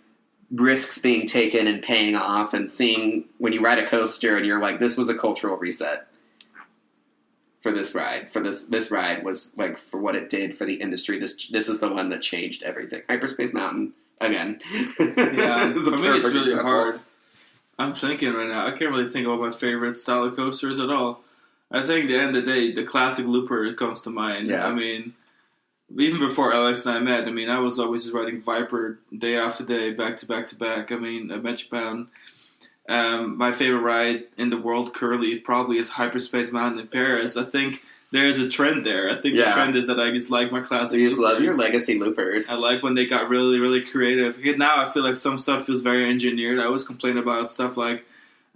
risks being taken and paying off, and seeing when you ride a coaster and you're like, this was a cultural reset for this ride. For this ride was like for what it did for the industry. This is the one that changed everything. Hyperspace Mountain again. Yeah, for me it's really hard. I'm thinking right now. I can't really think about my favorite style of coasters at all. I think at the end of the day, the classic looper comes to mind. Yeah. I mean, even before Alex and I met, I mean, I was always just riding Viper day after day, back to back to back. I mean, at Magic Bound. My favorite ride in the world currently probably is Hyperspace Mountain in Paris. I think there's a trend there. I think the trend is that I just like my classic loopers. You loopers. love your legacy loopers. I like when they got really, really creative. Now I feel like some stuff feels very engineered. I always complain about stuff like,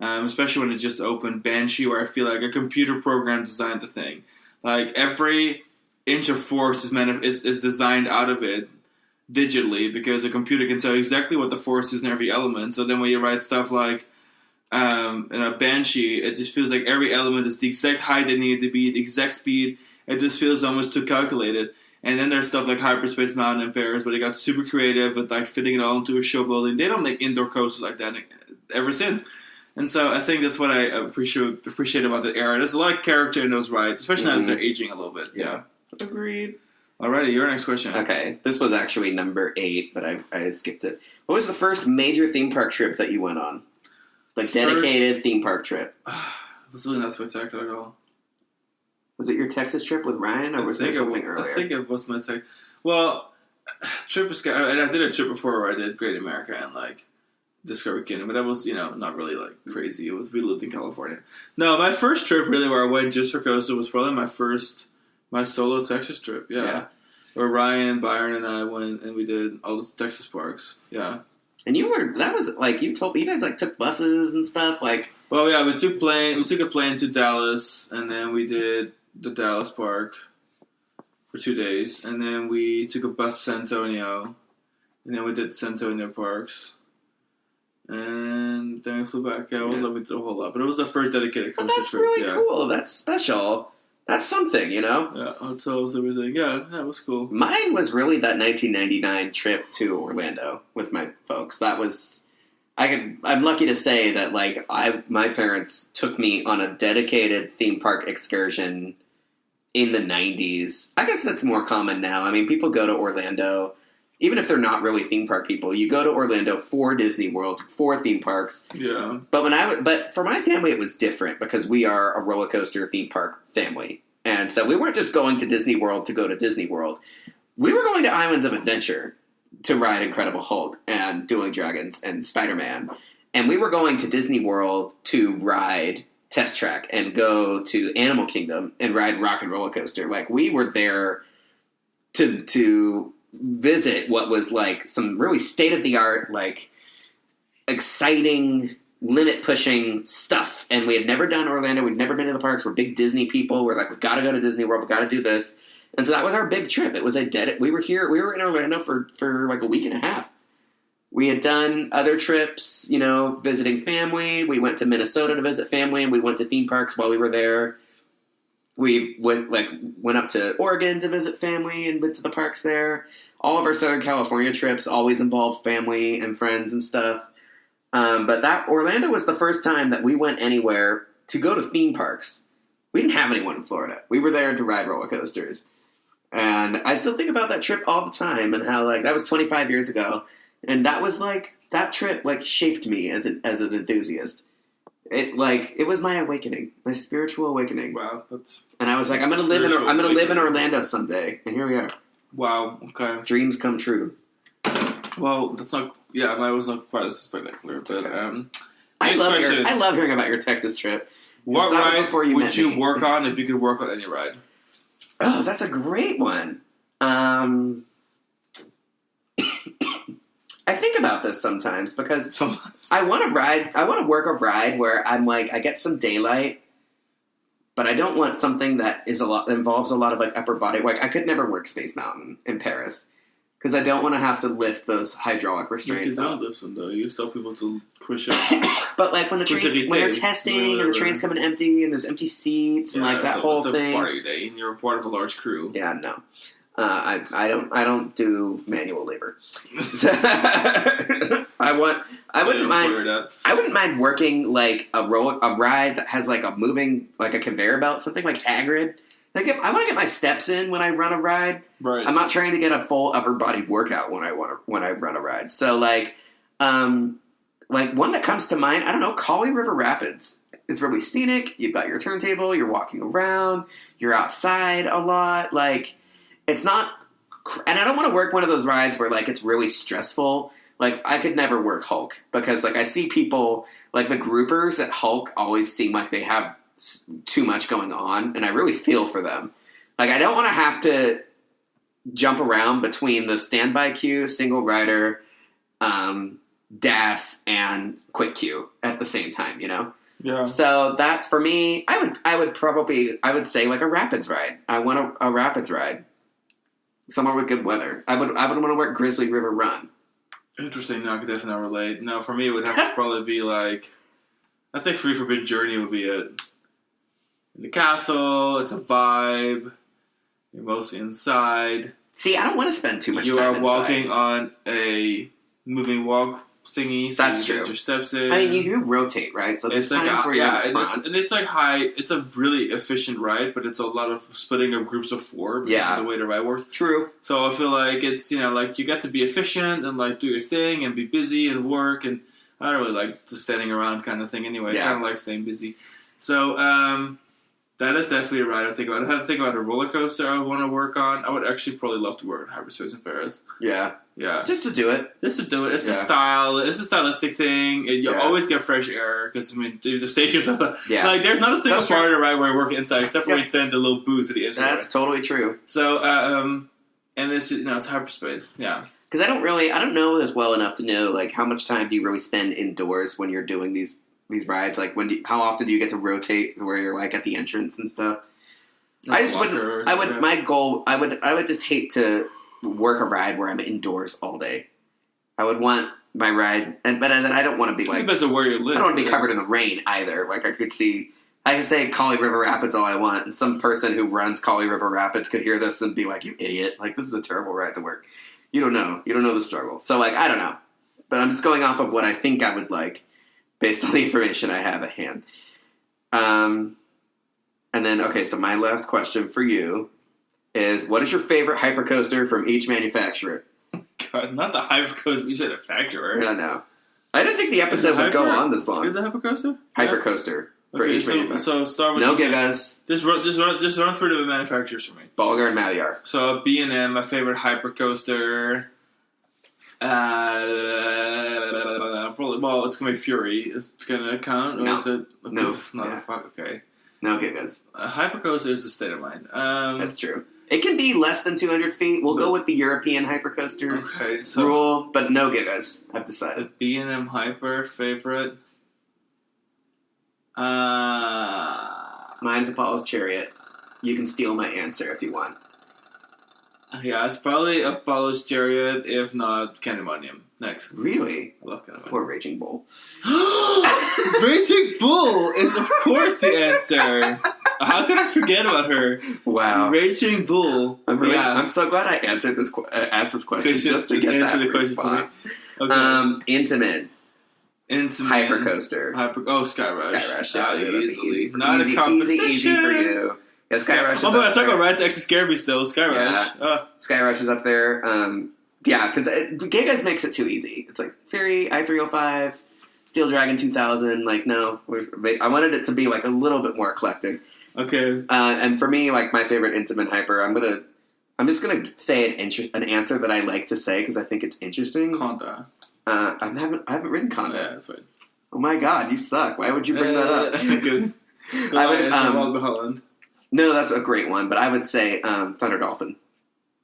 especially when it just opened, Banshee, where I feel like a computer program designed the thing. Like, every inch of force is designed out of it digitally, because a computer can tell exactly what the force is in every element. So then when you write stuff like in a Banshee, it just feels like every element is the exact height it needed to be, the exact speed. It just feels almost too calculated. And then there's stuff like Hyperspace Mountain in Paris, where they got super creative with like fitting it all into a show building. They don't make indoor coasters like that ever since. And so I think that's what I appreciate about the era. There's a lot of character in those rides, especially now that they're aging a little bit. Yeah. Agreed. Alrighty, your next question. Okay, this was actually number 8, but I skipped it. What was the first major theme park trip that you went on? Like, dedicated theme park trip. It was really not spectacular at all. Was it your Texas trip with Ryan, or was there something earlier? I think it was my Texas. Well, trip was kind of, and I did a trip before where I did Great America and like Discovery Kingdom, but that was, you know, not really like crazy. We lived in California. No, my first trip really where I went just for coaster was probably my solo Texas trip. Yeah. Where Ryan, Byron, and I went and we did all the Texas parks. Yeah. And you guys like took buses and stuff, like. Well, yeah, we took a plane to Dallas, and then we did the Dallas park for 2 days, and then we took a bus to San Antonio, and then we did San Antonio parks. And then we flew back. Yeah, it wasn't like we did a whole lot, but it was the first dedicated coaster trip. That's really cool. That's special. That's something, you know? Yeah, hotels, everything. Yeah, that was cool. Mine was really that 1999 trip to Orlando with my folks. That was... I'm lucky to say that, like, my parents took me on a dedicated theme park excursion in the 90s. I guess that's more common now. I mean, people go to Orlando... Even if they're not really theme park people, you go to Orlando for Disney World, for theme parks. Yeah. But for my family, it was different because we are a roller coaster theme park family, and so we weren't just going to Disney World to go to Disney World. We were going to Islands of Adventure to ride Incredible Hulk and Dueling Dragons and Spider-Man, and we were going to Disney World to ride Test Track and go to Animal Kingdom and ride Rock and Roller Coaster. Like, we were there to visit what was like some really state-of-the-art, like, exciting, limit-pushing stuff. And we had never done Orlando. We'd never been to the parks. We're big Disney people. We're like, we got to go to Disney World. We got to do this. And so that was our big trip. It was we were in Orlando for like a week and a half. We had done other trips, you know, visiting family. We went to Minnesota to visit family, and we went to theme parks while we were there. We went up to Oregon to visit family and went to the parks there. All of our Southern California trips always involved family and friends and stuff. But that Orlando was the first time that we went anywhere to go to theme parks. We didn't have anyone in Florida. We were there to ride roller coasters. And I still think about that trip all the time and how, like, that was 25 years ago. And that was that trip like shaped me as an enthusiast. It was my awakening, my spiritual awakening. Wow, that's. And I was like, I'm gonna live in Orlando someday, and here we are. Wow. Okay. Dreams come true. Well, that's not. Yeah, mine was not quite as spectacular, but I love hearing about your Texas trip. What ride would you work on if you could work on any ride? Oh, that's a great one. I think about this sometimes because I want to work a ride where I'm like, I get some daylight, but I don't want something that involves a lot of like upper body work. I could never work Space Mountain in Paris because I don't want to have to lift those hydraulic restraints. You don't listen though. You tell people to push up. But like when they're testing and the train's coming empty and there's empty seats and like that whole thing. It's a party day and you're a part of a large crew. Yeah, no. I don't do manual labor. I wouldn't mind working like a ride that has like a moving, like a conveyor belt, something like Hagrid. Like I want to get my steps in when I run a ride. Right. I'm not trying to get a full upper body workout when I run a ride. So like one that comes to mind, I don't know, Kali River Rapids. It's really scenic. You've got your turntable. You're walking around. You're outside a lot. Like. It's not, and I don't want to work one of those rides where, like, it's really stressful. Like, I could never work Hulk because, like, I see people, like, the groupers at Hulk always seem like they have too much going on, and I really feel for them. Like, I don't want to have to jump around between the standby queue, single rider, DAS, and quick queue at the same time, you know? Yeah. So that's, for me, I would say, like, a Rapids ride. I want a Rapids ride. Somewhere with good weather. I would want to work Grizzly River Run. Interesting. No, I could definitely relate. No, for me, it would have to probably be like... I think Free Forbidden Journey would be it. In the castle, it's a vibe. You're mostly inside. See, I don't want to spend too much time inside. You are walking on a moving walk thingy. So that's you true. Get your steps in. I mean, you do rotate, right? So there's times where you're in front. And it's like high. It's a really efficient ride, but it's a lot of splitting of groups of four because of the way the ride works. True. So I feel like it's, like you get to be efficient and like do your thing and be busy and work, and I don't really like just standing around kind of thing anyway. I kind of like staying busy. So that is definitely a ride I think about. I had to think about a roller coaster I would want to work on. I would actually probably love to work on Hyperspace in Paris. Yeah. Yeah. Just to do it. It's a style. It's a stylistic thing. And you always get fresh air because, I mean, the stations are like, there's not a single part of the ride where I work inside except for when you stand in the little booth at the edge. That's totally true. So, and it's, it's hyperspace. Yeah. Because I don't know this well enough to know, like, how much time do you really spend indoors when you're doing these rides? Like, how often do you get to rotate where you're, like, at the entrance and stuff? I would just hate to work a ride where I'm indoors all day. I would want my ride, but then I don't want to be like... It depends on where you live. I don't want to be covered in the rain either. Like, I could say Kali River Rapids all I want, and some person who runs Kali River Rapids could hear this and be like, you idiot. Like, this is a terrible ride to work. You don't know. You don't know the struggle. So, like, I don't know. But I'm just going off of what I think I would like based on the information I have at hand. And then, okay, so my last question for you is, what is your favorite hypercoaster from each manufacturer? God, not the hypercoaster, you said manufacturer. I know. I didn't think the episode would go on this long. Is it hypercoaster? Hypercoaster for each manufacturer. So start with... No gigas. Just run through the manufacturers for me. Bolger and Magyar. So B&M, my favorite hypercoaster... probably, well, it's going to be Fury. It's going to count? Or no. Is it, no. Okay. No gigas. Hypercoaster is the state of mind. That's true. It can be less than 200 feet. We'll go with the European hypercoaster rule, but no gigas, I've decided. The B&M Hyper favorite? Mine's Apollo's Chariot. You can steal my answer if you want. Yeah, it's probably Apollo's Chariot, if not Candemonium. Next. Really? I love Candemonium. Poor Raging Bull. Raging Bull is, of course, the answer. How could I forget about her? Wow. Raging Bull. I'm so glad I asked this question just to get that response. Okay. Intamin. Hypercoaster. Skyrush. Skyrush. Yeah, easily. Not a competition. Easy for you. Yeah, Skyrush is but I talk about rides that actually scared me still. Skyrush. Yeah. Skyrush is up there. Yeah, because Gigas makes it too easy. It's like Fury, I-305, Steel Dragon 2000. Like, no. I wanted it to be, like, a little bit more eclectic. Okay. And for me, like, my favorite Intamin Hyper, I'm just gonna say an answer that I like to say because I think it's interesting. Conda. I haven't written Conda. Yeah, that's right. Oh my god, you suck. Why would you bring that up? Good. I would, Holland. no, that's a great one, but I would say Thunder Dolphin.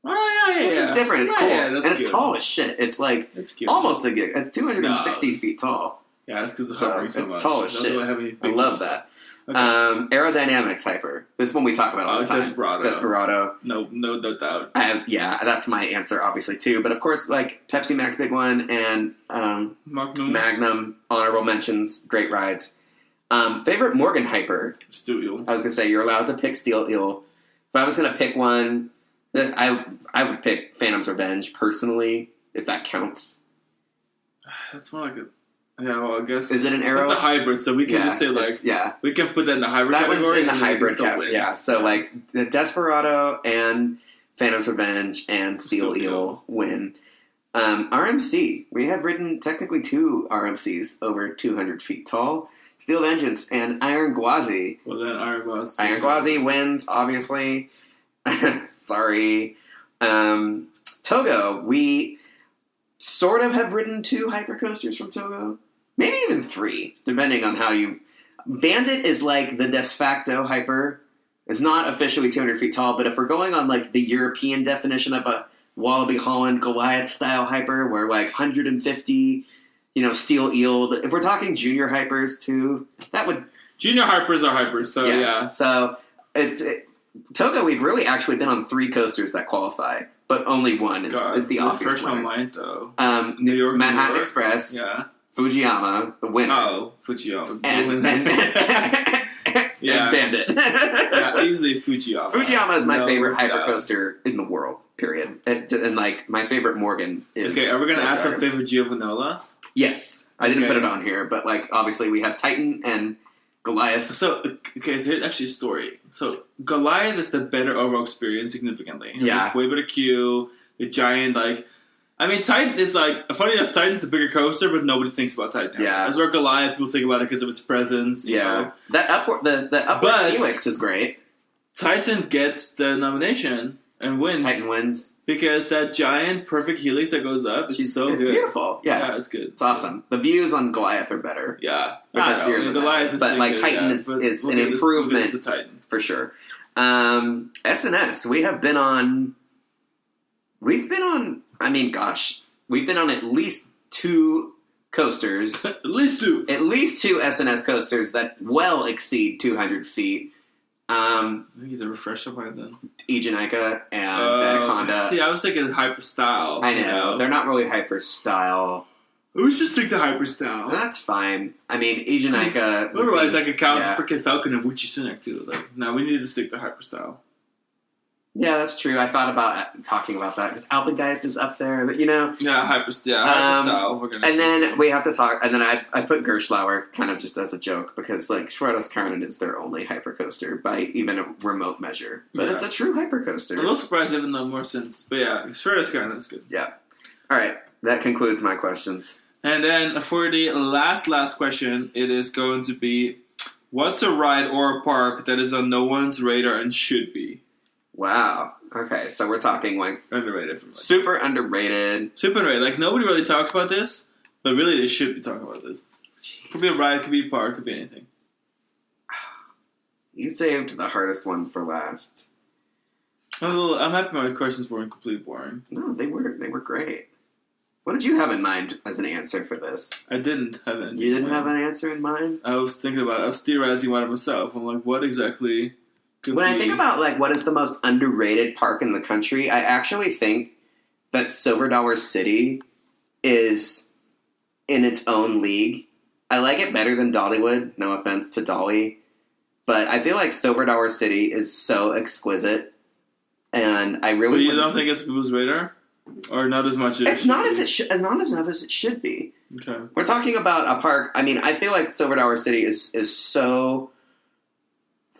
Oh, yeah. It's just different. It's cool. Yeah, and cute. it's tall as shit. It's like cute. almost a gig. It's 260 feet tall. Yeah, that's because of hovering so much. It's tall as shit. I love that. Okay. Aerodynamics Hyper. This one we talk about all the time. Desperado. No doubt. That's my answer, obviously, too. But of course, like Pepsi Max, big one, and Magnum, honorable mentions, great rides. Favorite Morgan Hyper. Steel Eel. I was gonna say you're allowed to pick Steel Eel. If I was gonna pick one, I would pick Phantom's Revenge personally, if that counts. That's more like a. Yeah, well, I guess. Is it an Aero? It's a hybrid, so we can just say, like, we can put that in the hybrid category. That one's in the hybrid category, yeah. So, like, the Desperado and Phantom's Revenge and Steel Eel win. RMC. We have ridden technically 2 RMCs over 200 feet tall. Steel Vengeance and Iron Gwazi. Well, then Iron Gwazi. Iron Gwazi wins, obviously. Sorry. Togo. We sort of have ridden 2 hypercoasters from Togo. Maybe even 3, depending on how you... Bandit is like the de facto hyper. It's not officially 200 feet tall, but if we're going on like the European definition of a Wallaby Holland Goliath style hyper, where like 150, Steel Eel. If we're talking junior hypers too, that would... Junior hypers are hypers, so yeah. So Togo, we've really actually been on 3 coasters that qualify, but only one is the obvious first winner. one might though. New York, Manhattan Express. Yeah. Fujiyama, the winner. Oh, Fujiyama. And Bandit. Yeah, easily Fujiyama. Fujiyama is my favorite hypercoaster in the world, period. And like, my favorite Morgan is... Okay, are we going to ask our favorite Giovanola? Yes. I didn't put it on here, but like, obviously we have Titan and Goliath. So here's actually a story. So, Goliath is the better overall experience, significantly. Yeah. Way better queue, the giant, like... I mean, Titan is like... Funny enough, Titan's a bigger coaster, but nobody thinks about Titan. Yeah. As where Goliath, people think about it because of its presence. You know. That upward Helix is great. Titan gets the nomination and wins. Titan wins. Because that giant perfect Helix that goes up is so good. It's beautiful. Yeah, it's good. It's awesome. The views on Goliath are better. Yeah. Because Goliath is but like good, Titan is an improvement the Titan. For sure. SNS, we've been on, I mean, gosh, we've been on at least 2 coasters. At least 2. At least 2 SNS coasters that well exceed 200 feet. I think he's a refresher by then. Ejanica and Anaconda. See, I was thinking hyper style. I know. They're not really hyper style. Let's just stick to hyper style. That's fine. I mean, Ejanica... Otherwise, I could count freaking Falcon and Wuchi Sunek, too. Like, no, we need to stick to hyper style. Yeah, that's true. I thought about talking about that because Alpengeist is up there, but Yeah, hyper style. We're gonna and then we have to talk. And then I put Gerschlauer kind of just as a joke because like Schwarzkörner is their only hypercoaster by even a remote measure, but it's a true hypercoaster. I'm a little surprised even though more sense, but yeah, Schwarzkörner is good. Yeah. All right, that concludes my questions. And then for the last question, it is going to be: what's a ride or a park that is on no one's radar and should be? Wow. Okay, so we're talking like underrated. Super underrated. Super underrated. Like nobody really talks about this, but really they should be talking about this. Jeez. Could be a ride, could be a park, could be anything. You saved the hardest one for last. I'm happy my questions weren't completely boring. No, they were great. What did you have in mind as an answer for this? I didn't have an answer. You didn't have an answer in mind? I was thinking about it. I was theorizing about it myself. I'm like, what exactly... When I think about like what is the most underrated park in the country, I actually think that Silver Dollar City is in its own league. I like it better than Dollywood, no offense to Dolly, but I feel like Silver Dollar City is so exquisite, and I really. But you don't think it's people's radar, or not as much as it's not as it should, not as enough as it should be. Okay, we're talking about a park. I mean, I feel like Silver Dollar City is so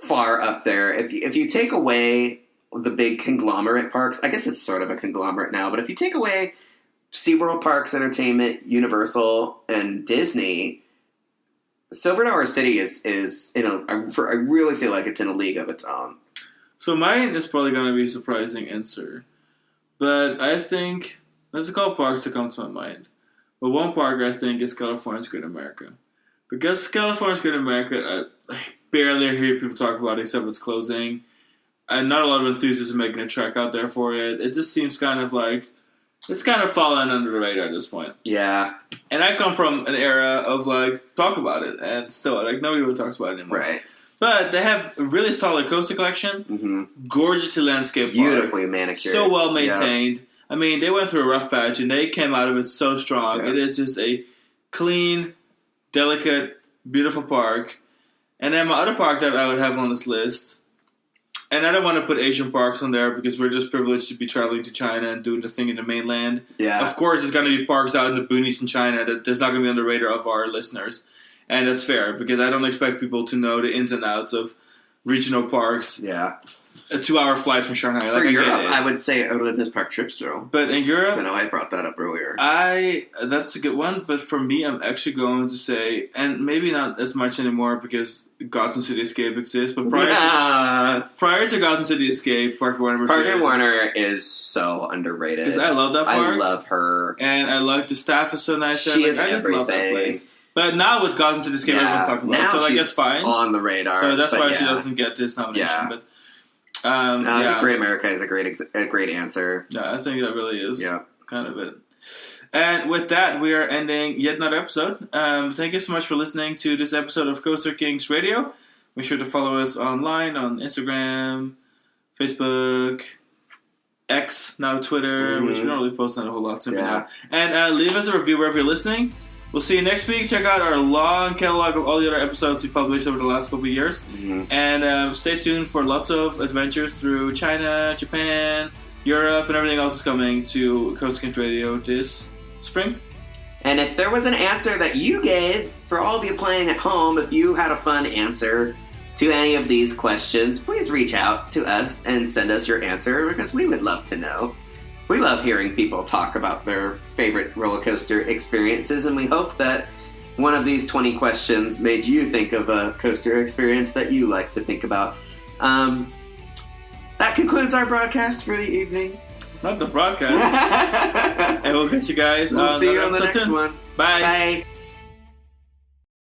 far up there. If you take away the big conglomerate parks, I guess it's sort of a conglomerate now, but if you take away SeaWorld Parks Entertainment, Universal, and Disney, Silver Dollar City is I really feel like it's in a league of its own. So mine is probably going to be a surprising answer. But I think there's a couple parks that come to my mind. But one park I think is California's Great America. Because California's Great America, I barely hear people talk about it except it's closing. And not a lot of enthusiasts are making a trek out there for it. It just seems kind of like, it's kind of fallen under the radar at this point. Yeah. And I come from an era of talk about it. And still, nobody really talks about it anymore. Right. But they have a really solid coaster collection. Mm-hmm. Gorgeously landscaped park. Beautifully manicured. So well maintained. Yep. I mean, they went through a rough patch and they came out of it so strong. Yep. It is just a clean, delicate, beautiful park. And then my other park that I would have on this list, and I don't want to put Asian parks on there because we're just privileged to be traveling to China and doing the thing in the mainland. Yeah. Of course, there's going to be parks out in the boonies in China that's not going to be on the radar of our listeners. And that's fair, because I don't expect people to know the ins and outs of regional parks. Yeah. A 2-hour flight from Shanghai. For Europe, I would say Olympus Park Tripsdrill. But in Europe... I know I brought that up earlier. That's a good one, but for me, I'm actually going to say, and maybe not as much anymore because Gotham City Escape exists, but prior to Gotham City Escape, Parker Warner is so underrated. Because I love that park. I love her. And I like the staff is so nice there. She is I just everything. love that place. But now with Gotham City Escape, everyone's talking about it, so I guess fine. On the radar. So that's why she doesn't get this nomination. Yeah. But I think Great America is a great answer. Yeah, I think that really is kind of it. And with that, we are ending yet another episode. Thank you so much for listening to this episode of Coaster Kings Radio. Make sure to follow us online on Instagram, Facebook, X, now Twitter, which we don't really post on a whole lot to me now. And leave us a review wherever you're listening. We'll see you next week. Check out our long catalog of all the other episodes we published over the last couple of years. Mm-hmm. And stay tuned for lots of adventures through China, Japan, Europe, and everything else is coming to Coaster Kings Radio this spring. And if there was an answer that you gave, for all of you playing at home, if you had a fun answer to any of these questions, please reach out to us and send us your answer, because we would love to know. We love hearing people talk about their favorite roller coaster experiences, and we hope that one of these 20 questions made you think of a coaster experience that you like to think about. That concludes our broadcast for the evening. Not the broadcast. And we'll catch you guys. We'll see you on the next one. Bye. Bye.